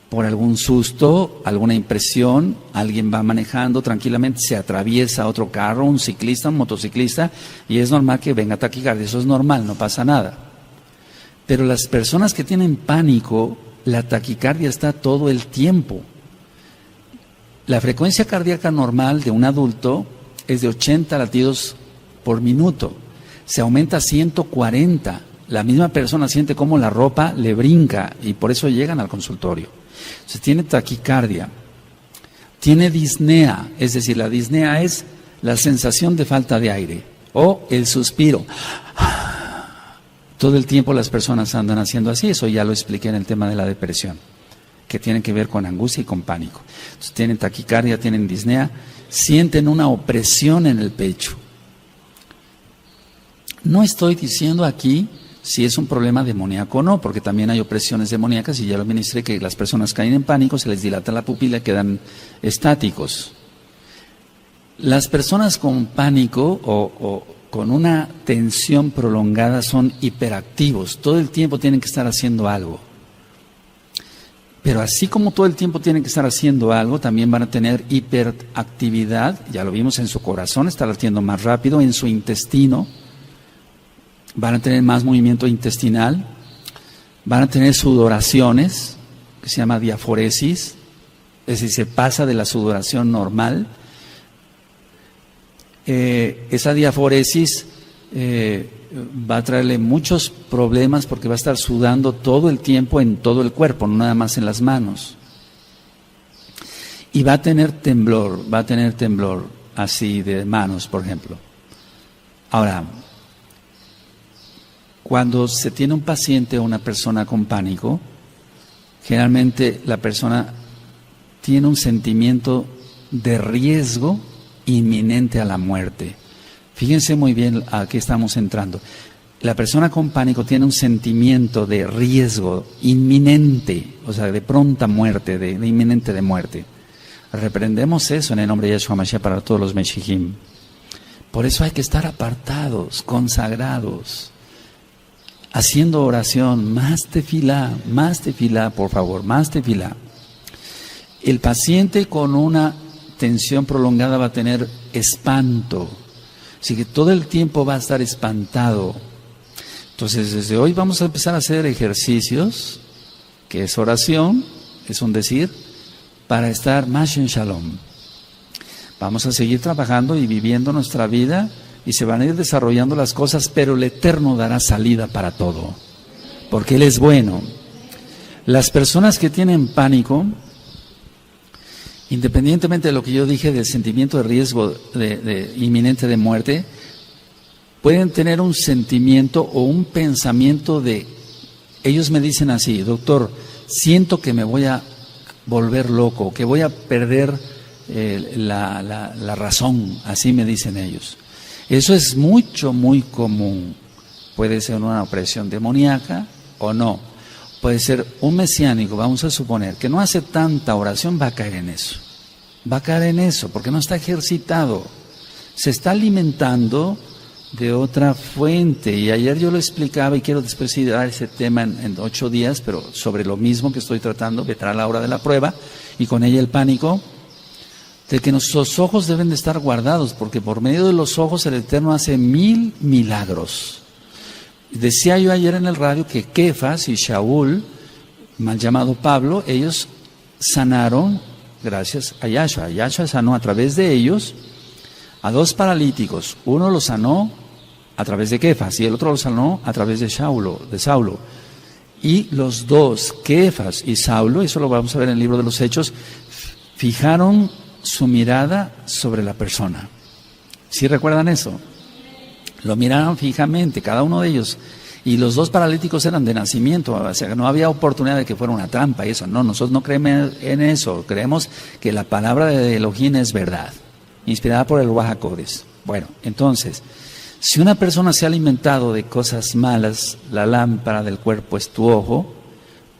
por algún susto, alguna impresión, alguien va manejando tranquilamente, se atraviesa otro carro, un ciclista, un motociclista, y es normal que venga taquicardia. Eso es normal, no pasa nada. Pero las personas que tienen pánico, la taquicardia está todo el tiempo. La frecuencia cardíaca normal de un adulto es de 80 latidos por minuto. Se aumenta a 140. La misma persona siente cómo la ropa le brinca y por eso llegan al consultorio. Entonces tiene taquicardia. Tiene disnea, es decir, la disnea es la sensación de falta de aire o el suspiro. Todo el tiempo las personas andan haciendo así, eso ya lo expliqué en el tema de la depresión, que tiene que ver con angustia y con pánico. Entonces tienen taquicardia, tienen disnea, sienten una opresión en el pecho. No estoy diciendo aquí si es un problema demoníaco o no, porque también hay opresiones demoníacas y ya lo ministré, que las personas caen en pánico, se les dilata la pupila y quedan estáticos. Las personas con pánico o con una tensión prolongada son hiperactivos, todo el tiempo tienen que estar haciendo algo. Pero así como todo el tiempo tienen que estar haciendo algo, también van a tener hiperactividad, ya lo vimos en su corazón, está latiendo más rápido, en su intestino, van a tener más movimiento intestinal, van a tener sudoraciones, que se llama diaforesis, es decir, se pasa de la sudoración normal. Esa diaforesis va a traerle muchos problemas porque va a estar sudando todo el tiempo en todo el cuerpo, no nada más en las manos. Y va a tener temblor así de manos, por ejemplo. Ahora, cuando se tiene un paciente o una persona con pánico, generalmente la persona tiene un sentimiento de riesgo inminente a la muerte. Fíjense muy bien a qué estamos entrando. La persona con pánico tiene un sentimiento de riesgo inminente, o sea, de pronta muerte, de inminente de muerte. Reprendemos eso en el nombre de Yeshua Mashiach para todos los Meshijim. Por eso hay que estar apartados, consagrados, haciendo oración, más tefilá, por favor, más tefilá. El paciente con una tensión prolongada va a tener espanto, así que todo el tiempo va a estar espantado. Entonces, desde hoy vamos a empezar a hacer ejercicios, que es oración, es un decir, para estar más en shalom. Vamos a seguir trabajando y viviendo nuestra vida y se van a ir desarrollando las cosas, pero el Eterno dará salida para todo, porque Él es bueno. Las personas que tienen pánico, independientemente de lo que yo dije del sentimiento de riesgo de inminente de muerte, pueden tener un sentimiento o un pensamiento de, ellos me dicen así: doctor, siento que me voy a volver loco, que voy a perder la razón, así me dicen ellos. Eso es muy común. Puede ser una opresión demoníaca o no. Puede ser un mesiánico, vamos a suponer, que no hace tanta oración, va a caer en eso. Va a caer en eso, porque no está ejercitado. Se está alimentando de otra fuente. Y ayer yo lo explicaba, y quiero después ir a dar ese tema en 8 días, pero sobre lo mismo que estoy tratando, vendrá la hora de la prueba, y con ella el pánico, de que nuestros ojos deben de estar guardados, porque por medio de los ojos el Eterno hace 1000 milagros. Decía yo ayer en el radio que Kefas y Shaul, mal llamado Pablo, ellos sanaron gracias a Yahshua. Yahshua sanó a través de ellos a 2 paralíticos. Uno lo sanó a través de Kefas y el otro lo sanó a través de Saulo. Y los dos, Kefas y Saulo, eso lo vamos a ver en el libro de los Hechos, fijaron su mirada sobre la persona. ¿Sí recuerdan eso? Lo miraron fijamente, cada uno de ellos. Y los 2 paralíticos eran de nacimiento, o sea, no había oportunidad de que fuera una trampa y eso. No, nosotros no creemos en eso, creemos que la palabra de Elohim es verdad, inspirada por el Ruach HaKodesh. Bueno, entonces, si una persona se ha alimentado de cosas malas, la lámpara del cuerpo es tu ojo,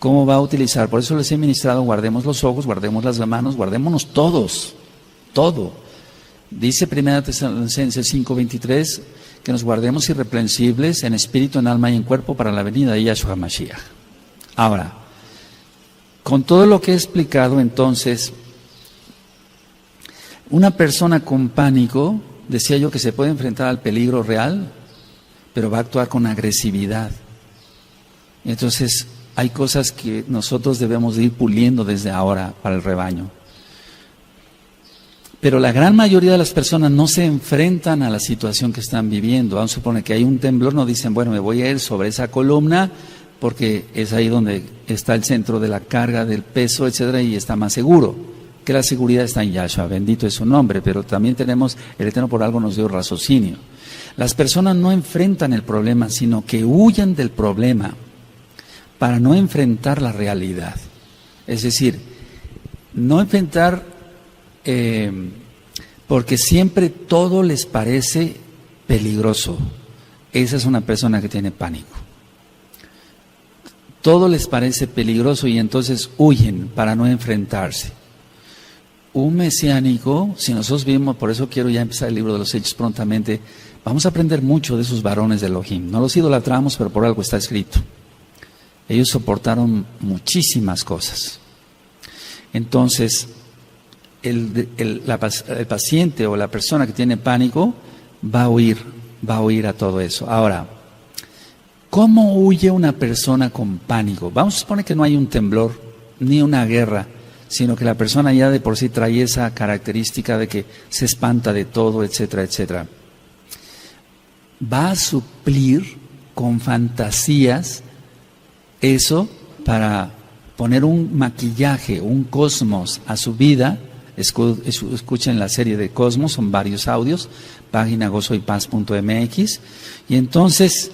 ¿cómo va a utilizar? Por eso les he ministrado, guardemos los ojos, guardemos las manos, guardémonos todos, todo. Dice 1 Tesalonicenses 5:23 que nos guardemos irreprensibles en espíritu, en alma y en cuerpo para la venida de Yahshua Mashiach. Ahora, con todo lo que he explicado, entonces, una persona con pánico, decía yo que se puede enfrentar al peligro real, pero va a actuar con agresividad. Entonces, hay cosas que nosotros debemos de ir puliendo desde ahora para el rebaño. Pero la gran mayoría de las personas no se enfrentan a la situación que están viviendo. Vamos a suponer que hay un temblor, no dicen, bueno, me voy a ir sobre esa columna porque es ahí donde está el centro de la carga, del peso, etcétera, y está más seguro. Que la seguridad está en Yahshua, bendito es su nombre, pero también tenemos, el Eterno por algo nos dio raciocinio. Las personas no enfrentan el problema, sino que huyen del problema para no enfrentar la realidad. Es decir, no enfrentar porque siempre todo les parece peligroso. Esa es una persona que tiene pánico. Todo les parece peligroso y entonces huyen para no enfrentarse. Un mesiánico, si nosotros vimos, por eso quiero ya empezar el libro de los Hechos prontamente, vamos a aprender mucho de esos varones de Elohim. No los idolatramos, pero por algo está escrito. Ellos soportaron muchísimas cosas. Entonces, el paciente o la persona que tiene pánico va a huir a todo eso. Ahora, ¿cómo huye una persona con pánico? Vamos a suponer que no hay un temblor ni una guerra, sino que la persona ya de por sí trae esa característica de que se espanta de todo, etcétera, etcétera. Va a suplir con fantasías eso para poner un maquillaje, un cosmos a su vida. Escuchen la serie de Cosmos, son varios audios, página gozoypaz.mx, y entonces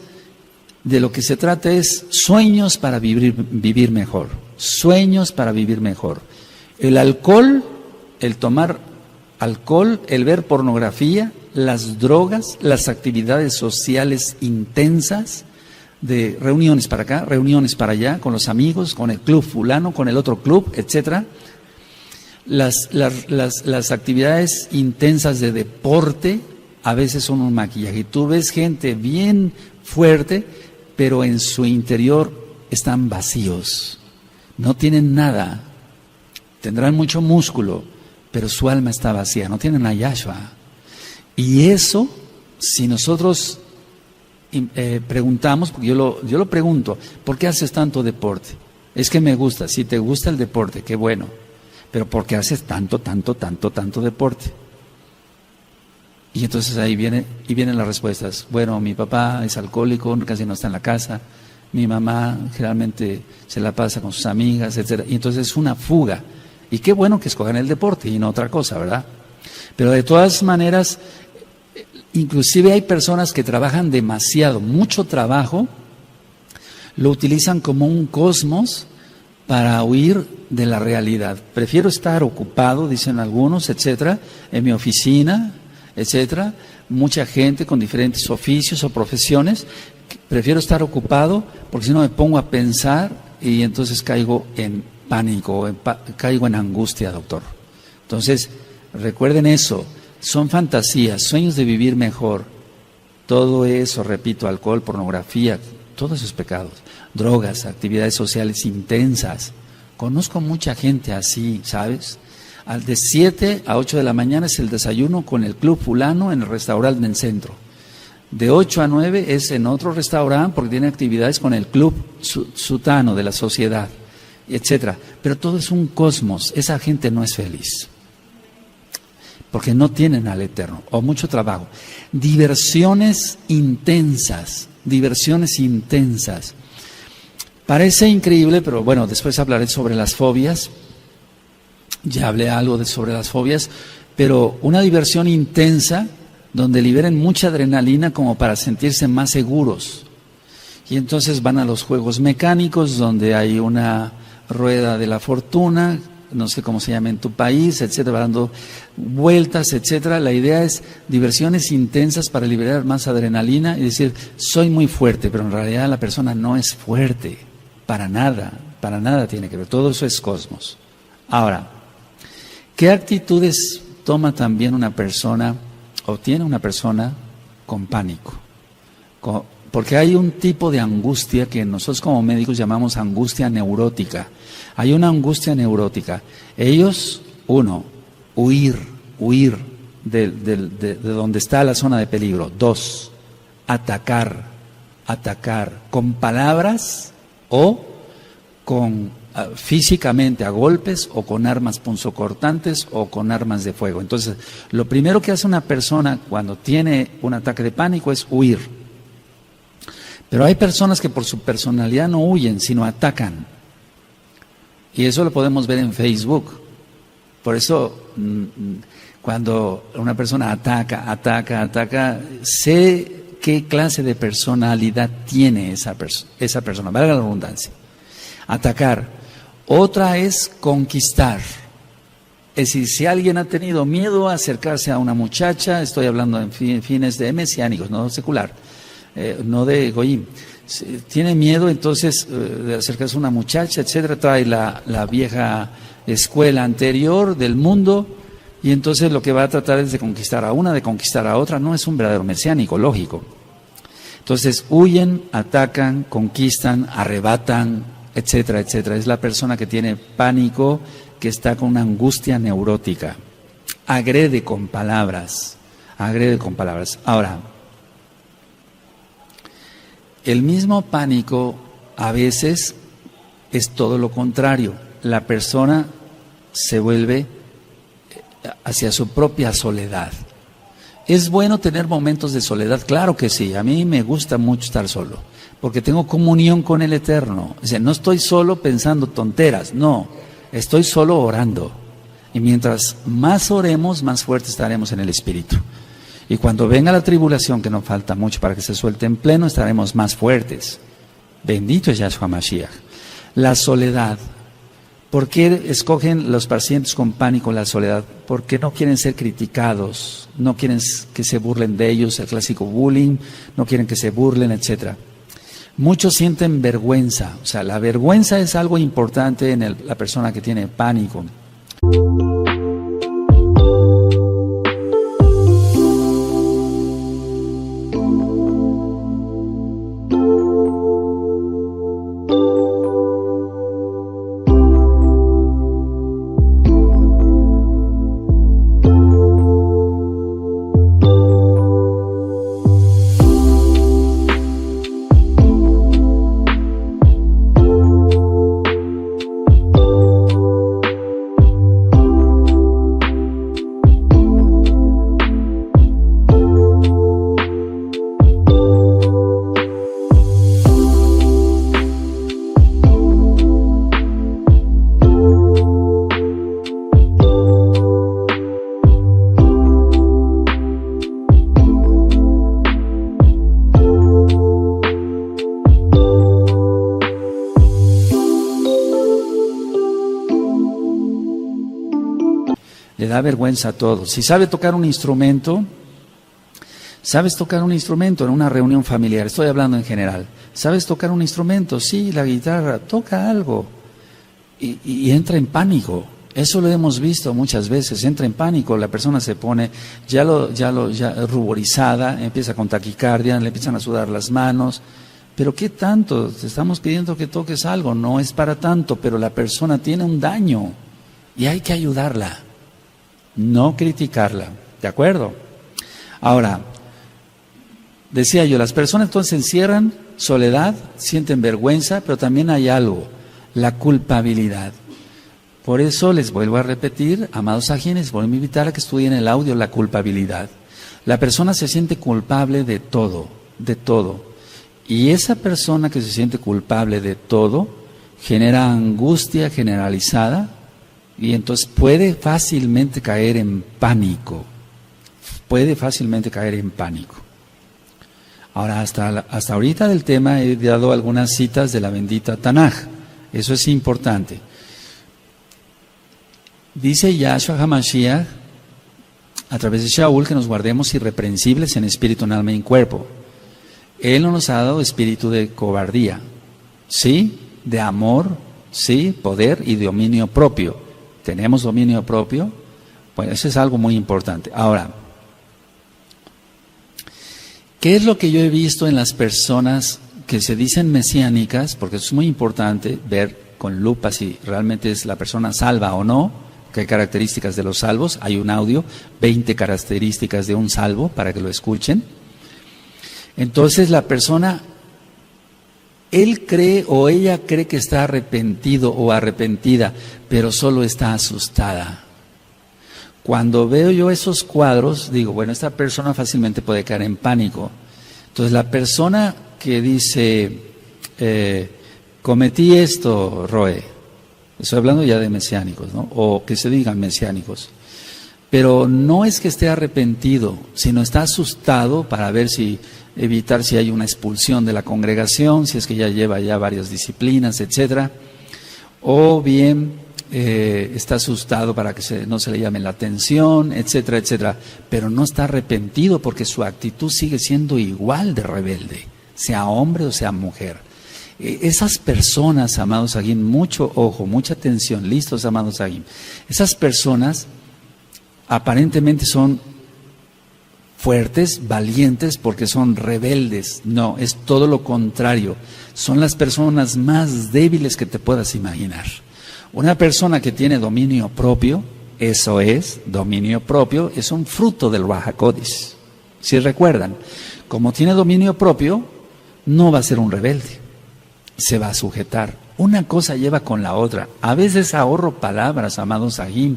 de lo que se trata es sueños para vivir mejor, sueños para vivir mejor. El alcohol, el tomar alcohol, el ver pornografía, las drogas, las actividades sociales intensas, de reuniones para acá, reuniones para allá, con los amigos, con el club fulano, con el otro club, etcétera. Las actividades intensas de deporte a veces son un maquillaje. Tú ves gente bien fuerte, pero en su interior están vacíos, no tienen nada, tendrán mucho músculo, pero su alma está vacía, no tienen a Yahshua. Y eso, si nosotros preguntamos, porque yo lo pregunto, ¿por qué haces tanto deporte? Es que me gusta. Si te gusta el deporte, qué bueno, pero ¿por qué haces tanto deporte? Y entonces ahí vienen las respuestas. Bueno, mi papá es alcohólico, casi no está en la casa, mi mamá generalmente se la pasa con sus amigas, etcétera. Y entonces es una fuga. Y qué bueno que escojan el deporte y no otra cosa, ¿verdad? Pero de todas maneras, inclusive hay personas que trabajan demasiado, mucho trabajo, lo utilizan como un cosmos para huir de la realidad. Prefiero estar ocupado, dicen algunos, etcétera, en mi oficina, etcétera. Mucha gente con diferentes oficios o profesiones, prefiero estar ocupado porque si no me pongo a pensar y entonces caigo en pánico, caigo en angustia, doctor. Entonces, recuerden eso, son fantasías, sueños de vivir mejor. Todo eso, repito, alcohol, pornografía, todos esos pecados, drogas, actividades sociales intensas. Conozco mucha gente así, ¿sabes? De 7 a 8 de la mañana es el desayuno con el club fulano en el restaurante del centro. De 8 a 9 es en otro restaurante porque tiene actividades con el club sutano de la sociedad, etcétera. Pero todo es un cosmos. Esa gente no es feliz porque no tienen al Eterno o mucho trabajo. Diversiones intensas. Parece increíble, pero bueno, después hablaré sobre las fobias. Ya hablé algo sobre las fobias, pero una diversión intensa donde liberen mucha adrenalina como para sentirse más seguros. Y entonces van a los juegos mecánicos donde hay una rueda de la fortuna, no sé cómo se llama en tu país, etcétera, dando vueltas, etcétera. La idea es diversiones intensas para liberar más adrenalina y decir, soy muy fuerte, pero en realidad la persona no es fuerte, para nada tiene que ver, todo eso es cosmos. Ahora, ¿qué actitudes toma también una persona o tiene una persona con pánico? Porque hay un tipo de angustia que nosotros como médicos llamamos angustia neurótica. Hay una angustia neurótica. Ellos, uno, huir de donde está la zona de peligro. Dos, atacar con palabras o físicamente a golpes o con armas punzocortantes o con armas de fuego. Entonces, lo primero que hace una persona cuando tiene un ataque de pánico es huir. Pero hay personas que por su personalidad no huyen, sino atacan. Y eso lo podemos ver en Facebook. Por eso, cuando una persona ataca, sé qué clase de personalidad tiene esa persona, valga la redundancia. Atacar. Otra es conquistar. Es decir, si alguien ha tenido miedo a acercarse a una muchacha, estoy hablando en fines de mesiánicos, no secular, no de Goyim. Tiene miedo entonces de acercarse a una muchacha, etcétera, trae la vieja escuela anterior del mundo y entonces lo que va a tratar es de conquistar a una, de conquistar a otra. No es un verdadero mesiánico, lógico. Entonces huyen, atacan, conquistan, arrebatan, etcétera, etcétera. Es la persona que tiene pánico, que está con una angustia neurótica. Agrede con palabras. Ahora, el mismo pánico a veces es todo lo contrario. La persona se vuelve hacia su propia soledad. ¿Es bueno tener momentos de soledad? Claro que sí. A mí me gusta mucho estar solo, porque tengo comunión con el Eterno. O sea, no estoy solo pensando tonteras, no, estoy solo orando. Y mientras más oremos, más fuertes estaremos en el Espíritu. Y cuando venga la tribulación, que no falta mucho para que se suelte en pleno, estaremos más fuertes. Bendito es Yahshua Mashiach. La soledad. ¿Por qué escogen los pacientes con pánico la soledad? Porque no quieren ser criticados, no quieren que se burlen de ellos, el clásico bullying, no quieren que se burlen, etcétera. Muchos sienten vergüenza, o sea, la vergüenza es algo importante en la persona que tiene pánico. Le da vergüenza a todos. Si sabe tocar un instrumento, ¿sabes tocar un instrumento en una reunión familiar? Estoy hablando en general. ¿Sabes tocar un instrumento? Sí, la guitarra, toca algo. Y entra en pánico. Eso lo hemos visto muchas veces. Entra en pánico, la persona se pone ya ruborizada, empieza con taquicardia, le empiezan a sudar las manos. ¿Pero qué tanto? Te estamos pidiendo que toques algo. No es para tanto, pero la persona tiene un daño y hay que ayudarla. No criticarla, ¿de acuerdo? Ahora, Decía yo, las personas entonces se encierran, soledad, sienten vergüenza, pero también hay algo, la culpabilidad. Por eso les vuelvo a repetir, amados ajines, vuelvo a invitar a que estudien el audio, la culpabilidad. La persona se siente culpable de todo, de todo. Y esa persona que se siente culpable de todo genera angustia generalizada y entonces puede fácilmente caer en pánico. Puede fácilmente caer en pánico. Ahora, hasta ahorita del tema he dado algunas citas de la bendita Tanaj. Eso es importante. Dice Yahshua HaMashiach a través de Shaul que nos guardemos irreprensibles en espíritu, en alma y en cuerpo. Él no nos ha dado espíritu de cobardía, sí, de amor, sí, poder y dominio propio. ¿Tenemos dominio propio? Pues eso es algo muy importante. Ahora, ¿qué es lo que yo he visto en las personas que se dicen mesiánicas? Porque es muy importante ver con lupa si realmente es la persona salva o no. ¿Qué características de los salvos? Hay un audio, 20 características de un salvo, para que lo escuchen. Entonces la persona, él cree o ella cree que está arrepentido o arrepentida, pero solo está asustada. Cuando veo yo esos cuadros, digo, bueno, esta persona fácilmente puede caer en pánico. Entonces la persona que dice, cometí esto, Roe, estoy hablando ya de mesiánicos, ¿no? O que se digan mesiánicos. Pero no es que esté arrepentido, sino está asustado para ver si, evitar si hay una expulsión de la congregación, si es que ya lleva ya varias disciplinas, etcétera. O bien está asustado para que no se le llame la atención, etcétera, etcétera. Pero no está arrepentido porque su actitud sigue siendo igual de rebelde, sea hombre o sea mujer. Esas personas, amados Agim, mucho ojo, mucha atención, listos, amados Agim. Esas personas aparentemente son fuertes, valientes, porque son rebeldes. No, es todo lo contrario. Son las personas más débiles que te puedas imaginar. Una persona que tiene dominio propio, eso es, dominio propio, es un fruto del Ruach HaKodesh. Si recuerdan, como tiene dominio propio, no va a ser un rebelde. Se va a sujetar. Una cosa lleva con la otra. A veces ahorro palabras, amados Agim.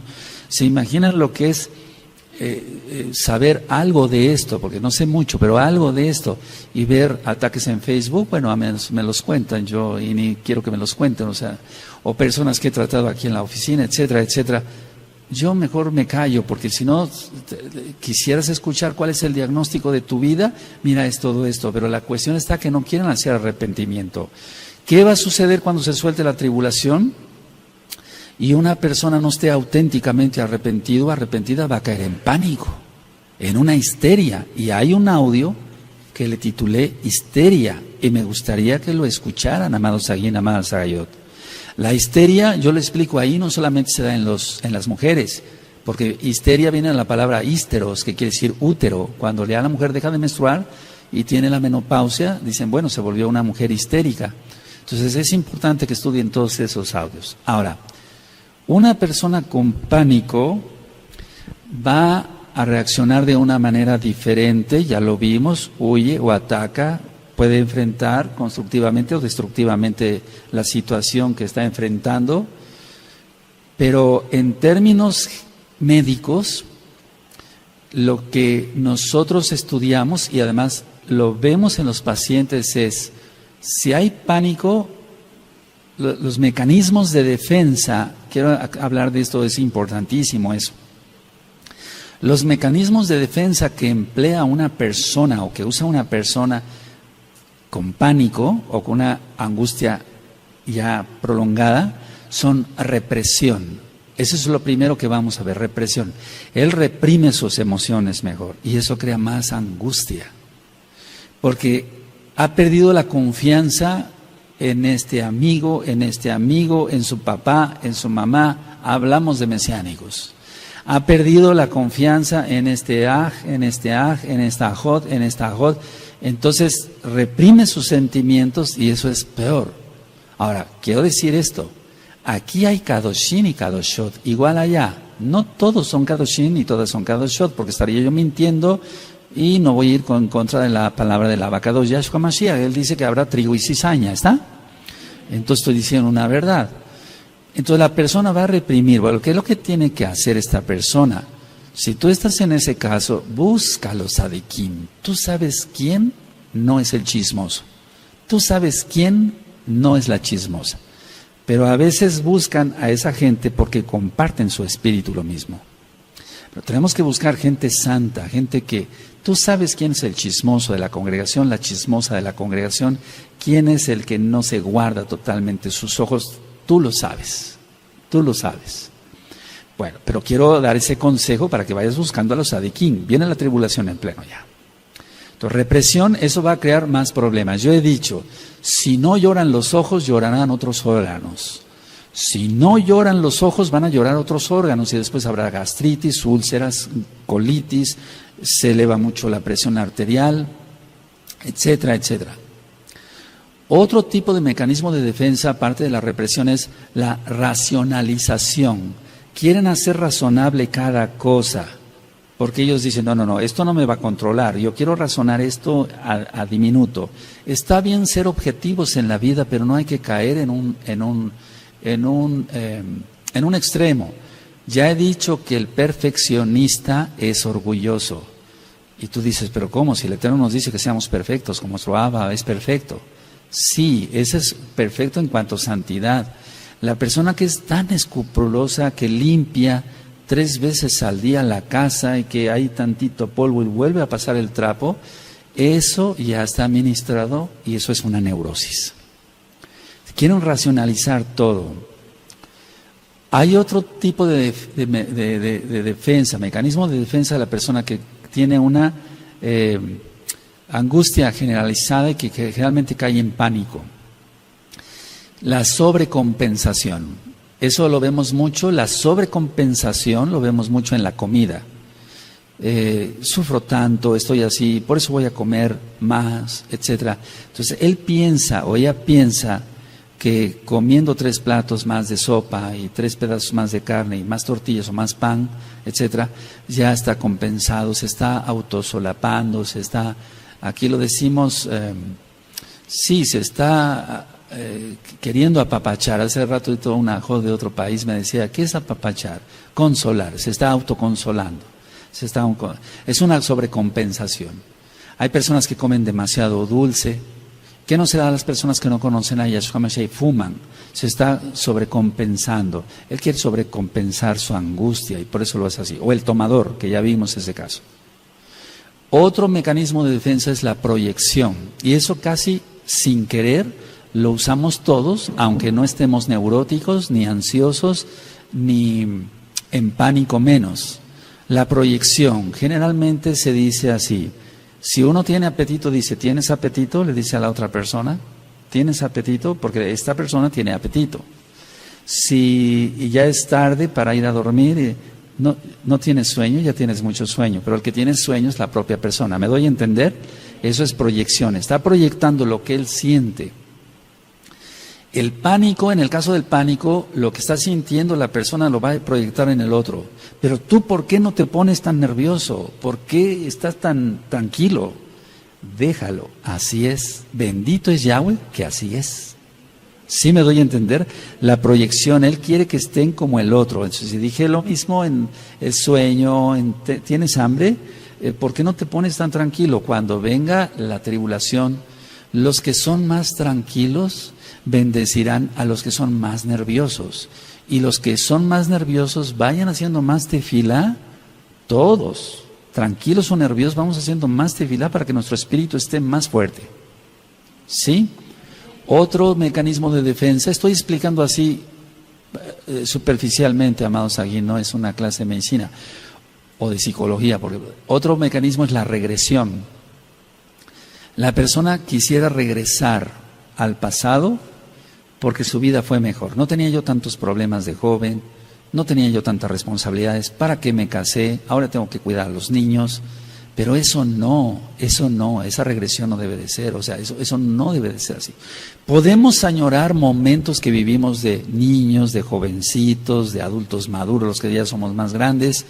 ¿Se imaginan lo que es saber algo de esto? Porque no sé mucho, pero algo de esto. Y ver ataques en Facebook, bueno, a menos me los cuentan yo y ni quiero que me los cuenten. O personas que he tratado aquí en la oficina, etcétera, etcétera. Yo mejor me callo, porque si no quisieras escuchar cuál es el diagnóstico de tu vida, mira, es todo esto. Pero la cuestión está que no quieren hacer arrepentimiento. ¿Qué va a suceder cuando se suelte la tribulación? Y una persona no esté auténticamente arrepentida, va a caer en pánico, en una histeria. Y hay un audio que le titulé Histeria, y me gustaría que lo escucharan, amados Agin, amadas Sagayot. La histeria, yo le explico ahí, no solamente se da en las mujeres, porque histeria viene de la palabra hísteros, que quiere decir útero. Cuando ya la mujer deja de menstruar y tiene la menopausia, dicen, bueno, se volvió una mujer histérica. Entonces es importante que estudien todos esos audios. Ahora, una persona con pánico va a reaccionar de una manera diferente, ya lo vimos, huye o ataca, puede enfrentar constructivamente o destructivamente la situación que está enfrentando, pero en términos médicos, lo que nosotros estudiamos y además lo vemos en los pacientes es, si hay pánico, los mecanismos de defensa, quiero hablar de esto, es importantísimo eso. Los mecanismos de defensa que emplea una persona o que usa una persona con pánico o con una angustia ya prolongada son represión. Eso es lo primero que vamos a ver, represión. Él reprime sus emociones mejor y eso crea más angustia porque ha perdido la confianza en este amigo, en su papá, en su mamá. Hablamos de mesiánicos. Ha perdido la confianza en este aj, en esta ajot. Entonces reprime sus sentimientos y eso es peor. Ahora, quiero decir esto. Aquí hay Kadoshim y Kadoshot, igual allá. No todos son Kadoshim y todas son Kadoshot, porque estaría yo mintiendo Y no voy a ir en contra de la palabra del abacados Yahshua Mashiach. Él dice que habrá trigo y cizaña, ¿está? Entonces estoy diciendo una verdad. Entonces la persona va a reprimir. Bueno, ¿qué es lo que tiene que hacer esta persona? Si tú estás en ese caso, busca los tzadikim. Tú sabes quién no es el chismoso. Tú sabes quién no es la chismosa. Pero a veces buscan a esa gente porque comparten su espíritu lo mismo. Pero tenemos que buscar gente santa, gente que tú sabes quién es el chismoso de la congregación, la chismosa de la congregación, quién es el que no se guarda totalmente sus ojos, tú lo sabes, tú lo sabes. Bueno, pero quiero dar ese consejo para que vayas buscando a los tzadikim. Viene la tribulación en pleno ya. Entonces, represión, eso va a crear más problemas. Yo he dicho, si no lloran los ojos, llorarán otros órganos. Si no lloran los ojos, van a llorar otros órganos y después habrá gastritis, úlceras, colitis, se eleva mucho la presión arterial, etcétera, etcétera. Otro tipo de mecanismo de defensa, aparte de la represión, es la racionalización. Quieren hacer razonable cada cosa, porque ellos dicen, no, esto no me va a controlar, yo quiero razonar esto a diminuto. Está bien ser objetivos en la vida, pero no hay que caer en un extremo. Ya he dicho que el perfeccionista es orgulloso. Y tú dices, pero ¿cómo? Si el Eterno nos dice que seamos perfectos, como nuestro Abba es perfecto. Sí, ese es perfecto en cuanto a santidad. La persona que es tan escrupulosa, que limpia 3 veces al día la casa y que hay tantito polvo y vuelve a pasar el trapo, eso ya está ministrado y eso es una neurosis. Quieren racionalizar todo. Hay otro tipo de defensa, mecanismo de defensa de la persona que tiene una angustia generalizada y que generalmente cae en pánico. La sobrecompensación. Eso lo vemos mucho, la sobrecompensación lo vemos mucho en la comida. Sufro tanto, estoy así, por eso voy a comer más, etcétera. Entonces él piensa o ella piensa que comiendo 3 platos más de sopa y 3 pedazos más de carne y más tortillas o más pan, etcétera, ya está compensado, se está autosolapando, se está, aquí lo decimos, sí, se está queriendo apapachar. Hace rato una joven de otro país me decía, ¿qué es apapachar? Consolar, se está autoconsolando, es una sobrecompensación. Hay personas que comen demasiado dulce. ¿Qué no se da a las personas que no conocen a Yahshua Mashiach y fuman? Se está sobrecompensando. Él quiere sobrecompensar su angustia y por eso lo hace así. O el tomador, que ya vimos ese caso. Otro mecanismo de defensa es la proyección. Y eso casi sin querer lo usamos todos, aunque no estemos neuróticos, ni ansiosos, ni en pánico menos. La proyección, generalmente se dice así. Si uno tiene apetito, dice, ¿tienes apetito? Le dice a la otra persona, ¿tienes apetito? Porque esta persona tiene apetito. Si ya es tarde para ir a dormir y no tienes sueño, ya tienes mucho sueño, pero el que tiene sueño es la propia persona. ¿Me doy a entender? Eso es proyección, está proyectando lo que él siente. El pánico, en el caso del pánico, lo que está sintiendo la persona lo va a proyectar en el otro. Pero tú, ¿por qué no te pones tan nervioso? ¿Por qué estás tan tranquilo? Déjalo, así es. Bendito es Yahweh, que así es. ¿Sí me doy a entender? La proyección, Él quiere que estén como el otro. Entonces, si dije lo mismo en el sueño, ¿tienes hambre? ¿Por qué no te pones tan tranquilo? Cuando venga la tribulación, los que son más tranquilos bendecirán a los que son más nerviosos. Y los que son más nerviosos vayan haciendo más tefilá, todos, tranquilos o nerviosos, vamos haciendo más tefilá para que nuestro espíritu esté más fuerte. ¿Sí? Otro mecanismo de defensa, estoy explicando así superficialmente, amados, aquí no es una clase de medicina o de psicología, porque otro mecanismo es la regresión. La persona quisiera regresar al pasado porque su vida fue mejor. No tenía yo tantos problemas de joven, no tenía yo tantas responsabilidades, ¿para qué me casé? Ahora tengo que cuidar a los niños. Pero eso no, esa regresión no debe de ser, o sea, eso no debe de ser así. Podemos añorar momentos que vivimos de niños, de jovencitos, de adultos maduros, los que ya somos más grandes,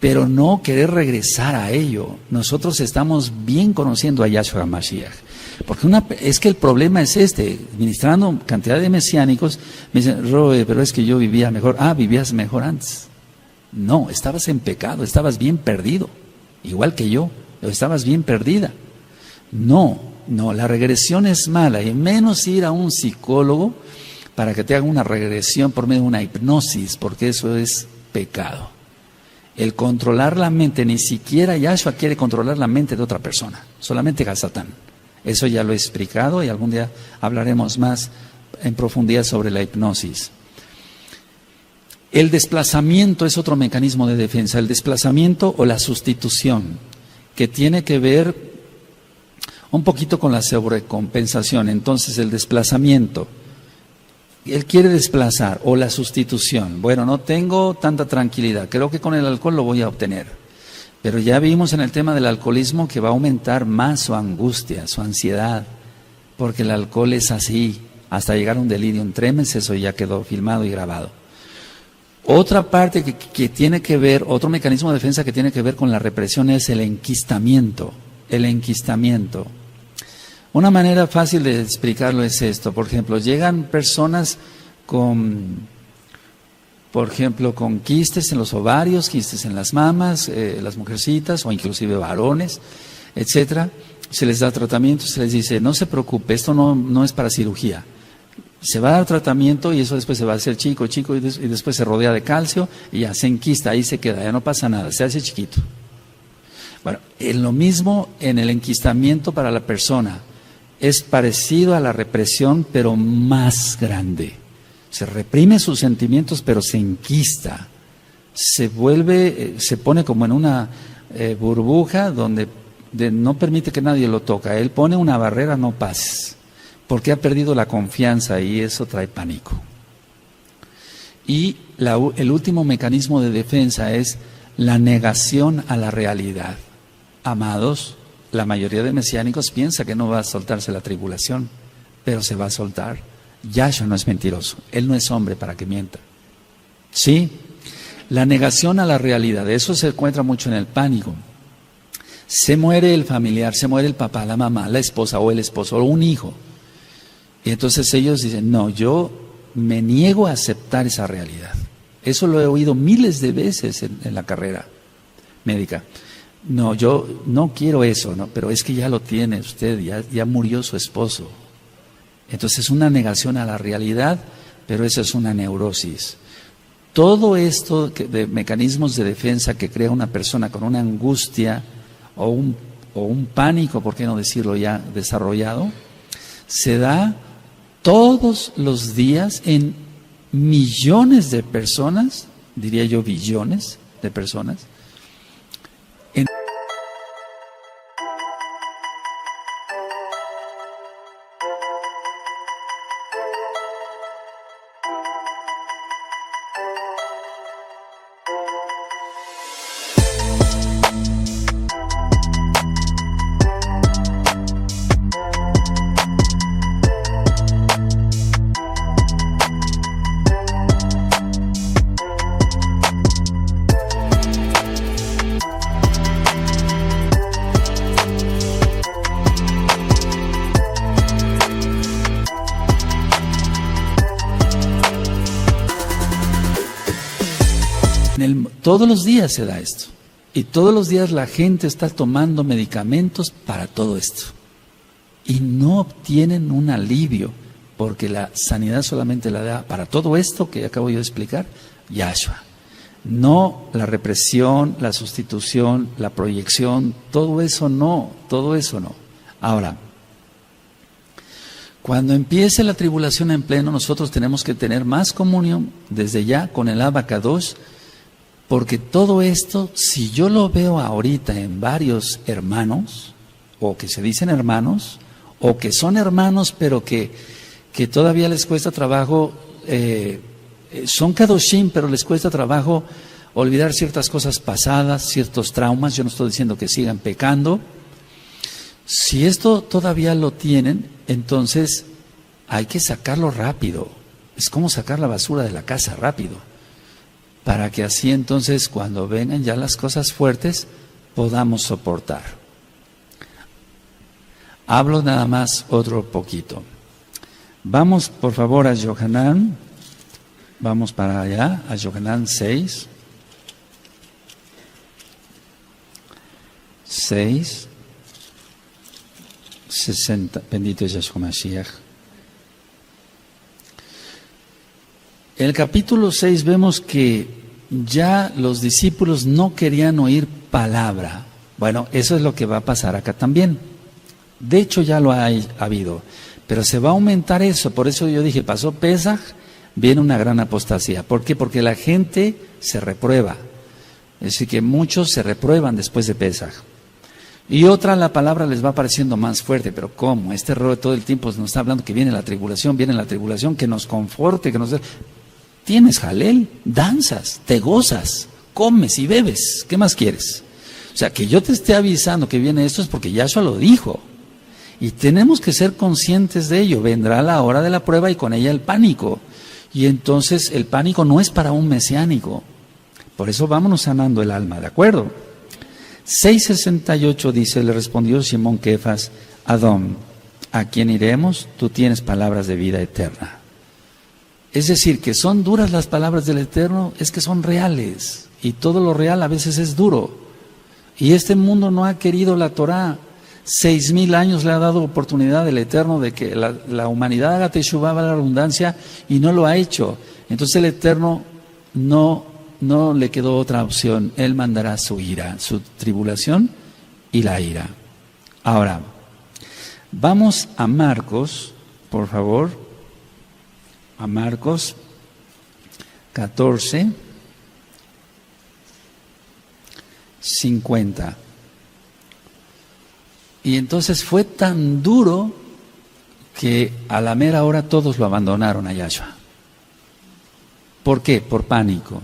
pero no querer regresar a ello. Nosotros estamos bien conociendo a Yahshua Mashiach. Porque es que el problema es ministrando cantidad de mesiánicos, me dicen, Roe, pero es que yo vivía mejor. Vivías mejor antes. No, estabas en pecado, estabas bien perdido, igual que yo, estabas bien perdida. No, la regresión es mala, y menos ir a un psicólogo para que te haga una regresión por medio de una hipnosis, porque eso es pecado. El controlar la mente, ni siquiera Yahshua quiere controlar la mente de otra persona, solamente Hasatán. Eso ya lo he explicado y algún día hablaremos más en profundidad sobre la hipnosis. El desplazamiento es otro mecanismo de defensa, el desplazamiento o la sustitución, que tiene que ver un poquito con la sobrecompensación. Entonces el desplazamiento, él quiere desplazar, o la sustitución. Bueno, no tengo tanta tranquilidad, creo que con el alcohol lo voy a obtener. Pero ya vimos en el tema del alcoholismo que va a aumentar más su angustia, su ansiedad, porque el alcohol es así, hasta llegar a un delirium tremens. Eso ya quedó filmado y grabado. Otra parte que tiene que ver, otro mecanismo de defensa que tiene que ver con la represión es el enquistamiento. El enquistamiento. Una manera fácil de explicarlo es esto. Por ejemplo, llegan personas con quistes en los ovarios, quistes en las mamas, las mujercitas o inclusive varones, etcétera. Se les da tratamiento, se les dice, no se preocupe, esto no es para cirugía. Se va a dar tratamiento y eso después se va a hacer chico y después se rodea de calcio y ya se enquista, ahí se queda, ya no pasa nada, se hace chiquito. Bueno, en lo mismo en el enquistamiento para la persona, es parecido a la represión pero más grande. Se reprime sus sentimientos, pero se enquista, se pone como en una burbuja donde no permite que nadie lo toque. Él pone una barrera, no pases, porque ha perdido la confianza y eso trae pánico. Y el último mecanismo de defensa es la negación a la realidad. Amados, la mayoría de mesiánicos piensa que no va a soltarse la tribulación, pero se va a soltar. Yahshua no es mentiroso, él no es hombre para que mienta. Sí, la negación a la realidad, eso se encuentra mucho en el pánico. Se muere el familiar, se muere el papá, la mamá, la esposa o el esposo o un hijo. Y entonces ellos dicen, no, yo me niego a aceptar esa realidad. Eso lo he oído miles de veces en la carrera médica. No, yo no quiero eso, ¿no? Pero es que ya lo tiene usted, ya murió su esposo. Entonces es una negación a la realidad, pero eso es una neurosis. Todo esto de mecanismos de defensa que crea una persona con una angustia o un pánico, ¿por qué no decirlo ya desarrollado? Se da todos los días en millones de personas, diría yo billones de personas. Todos los días se da esto. Y todos los días la gente está tomando medicamentos para todo esto. Y no obtienen un alivio, porque la sanidad solamente la da para todo esto que acabo yo de explicar, Yahshua. No la represión, la sustitución, la proyección, todo eso no. Ahora, cuando empiece la tribulación en pleno, nosotros tenemos que tener más comunión desde ya con el Abacadosh. Porque todo esto, si yo lo veo ahorita en varios hermanos, o que se dicen hermanos, o que son hermanos pero que todavía les cuesta trabajo, son kadoshim pero les cuesta trabajo olvidar ciertas cosas pasadas, ciertos traumas, yo no estoy diciendo que sigan pecando. Si esto todavía lo tienen, entonces hay que sacarlo rápido. Es como sacar la basura de la casa rápido. para que así entonces cuando vengan ya las cosas fuertes podamos soportar. Hablo nada más otro poquito. Vamos por favor a Yohanan, vamos para allá, a Yohanan 6, 60, bendito es Yahshua Mashiach. En el capítulo 6 vemos que ya los discípulos no querían oír palabra. Bueno, eso es lo que va a pasar acá también. De hecho ya lo ha habido, pero se va a aumentar eso. Por eso yo dije, pasó Pesaj, viene una gran apostasía. ¿Por qué? Porque la gente se reprueba. Es decir, que muchos se reprueban después de Pesaj. Y otra, la palabra les va pareciendo más fuerte, pero ¿cómo? Este error todo el tiempo nos está hablando que viene la tribulación, que nos conforte, que nos dé. Tienes jalel, danzas, te gozas, comes y bebes, ¿qué más quieres? O sea, que yo te esté avisando que viene esto es porque Yahshua lo dijo. Y tenemos que ser conscientes de ello. Vendrá la hora de la prueba y con ella el pánico. Y entonces el pánico no es para un mesiánico. Por eso vámonos sanando el alma, ¿de acuerdo? 6:68 dice, le respondió Simón Kefas, Adón, ¿a quién iremos? Tú tienes palabras de vida eterna. Es decir, que son duras las palabras del Eterno, es que son reales. Y todo lo real a veces es duro. Y este mundo no ha querido la Torah. 6,000 años le ha dado oportunidad el Eterno de que la humanidad haga teshuvá, la redundancia, y no lo ha hecho. Entonces el Eterno no le quedó otra opción. Él mandará su ira, su tribulación y la ira. Ahora, vamos a Marcos, por favor. A Marcos 14, 50. Y entonces fue tan duro que a la mera hora todos lo abandonaron a Yahshua. ¿Por qué? Por pánico.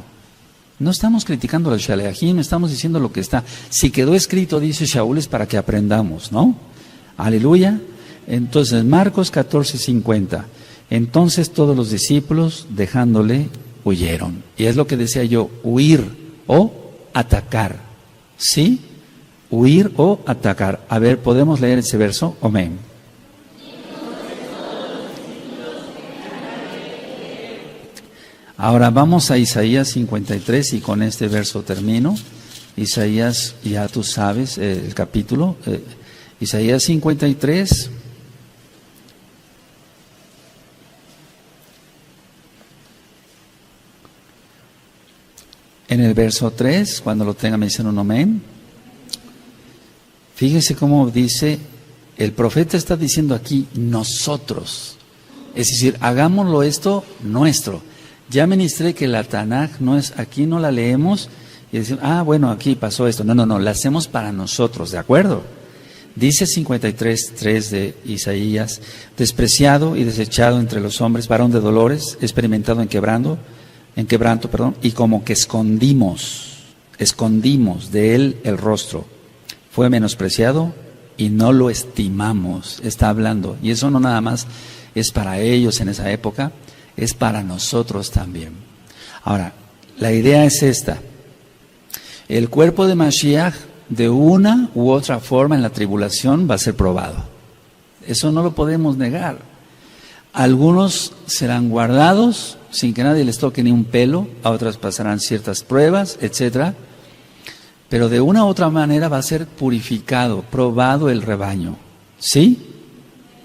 No estamos criticando a los Shaleahim, estamos diciendo lo que está. Si quedó escrito, dice Shaul, es para que aprendamos, ¿no? Aleluya. Entonces, Marcos 14, 50. Entonces todos los discípulos, dejándole, huyeron. Y es lo que decía yo, huir o atacar. ¿Sí? Huir o atacar. A ver, ¿podemos leer ese verso? Amén. Ahora vamos a Isaías 53 y con este verso termino. Isaías, ya tú sabes el capítulo. Isaías 53. En el verso 3, cuando lo tenga me dicen un amén. Fíjense cómo dice, el profeta está diciendo aquí, nosotros. Es decir, hagámoslo esto nuestro. Ya ministré que la Tanaj no es, aquí no la leemos y decimos, bueno, aquí pasó esto. No, la hacemos para nosotros, ¿de acuerdo? Dice 53:3 de Isaías, despreciado y desechado entre los hombres, varón de dolores, experimentado en quebranto, y como que escondimos de él el rostro. Fue menospreciado y no lo estimamos, está hablando. Y eso no nada más es para ellos en esa época, es para nosotros también. Ahora, la idea es esta. El cuerpo de Mashiach, de una u otra forma en la tribulación, va a ser probado. Eso no lo podemos negar. Algunos serán guardados sin que nadie les toque ni un pelo, a otras pasarán ciertas pruebas, etcétera. Pero de una u otra manera va a ser purificado, probado el rebaño. ¿Sí?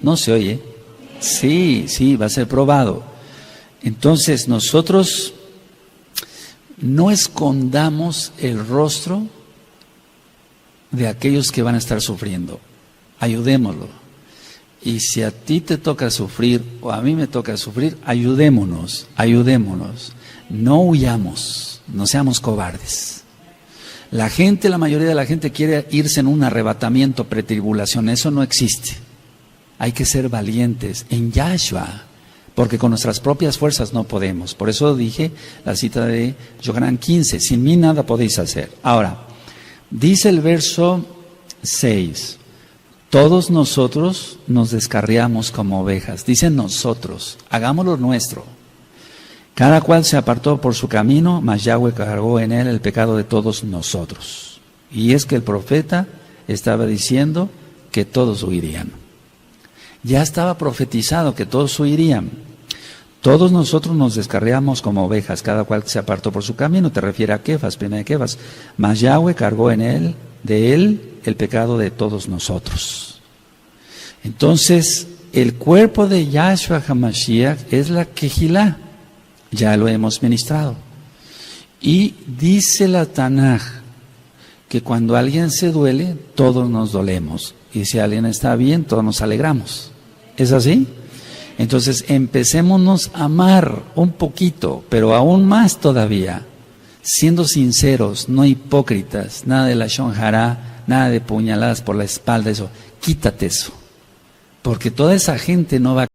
¿No se oye? Sí, va a ser probado. Entonces nosotros no escondamos el rostro de aquellos que van a estar sufriendo. Ayudémoslo. Y si a ti te toca sufrir o a mí me toca sufrir, ayudémonos. No huyamos, no seamos cobardes. La mayoría de la gente quiere irse en un arrebatamiento pretribulación, eso no existe. Hay que ser valientes en Yahshua, porque con nuestras propias fuerzas no podemos. Por eso dije la cita de Yohanan 15, sin mí nada podéis hacer. Ahora, dice el verso 6, todos nosotros nos descarriamos como ovejas. Dicen nosotros, hagámoslo nuestro. Cada cual se apartó por su camino, mas Yahweh cargó en él el pecado de todos nosotros. Y es que el profeta estaba diciendo que todos huirían. Ya estaba profetizado que todos huirían. Todos nosotros nos descarriamos como ovejas, cada cual se apartó por su camino. Te refiere a Kefas, primera de Kefas. Mas Yahweh cargó en él, de él, el pecado de todos nosotros. Entonces, el cuerpo de Yahshua HaMashiach es la Kehilá. Ya lo hemos ministrado. Y dice la Tanaj que cuando alguien se duele, todos nos dolemos. Y si alguien está bien, todos nos alegramos. ¿Es así? Entonces, empecémonos a amar un poquito, pero aún más todavía, siendo sinceros, no hipócritas, nada de la lashon hará, nada de puñaladas por la espalda, eso. Quítate eso. Porque toda esa gente no va a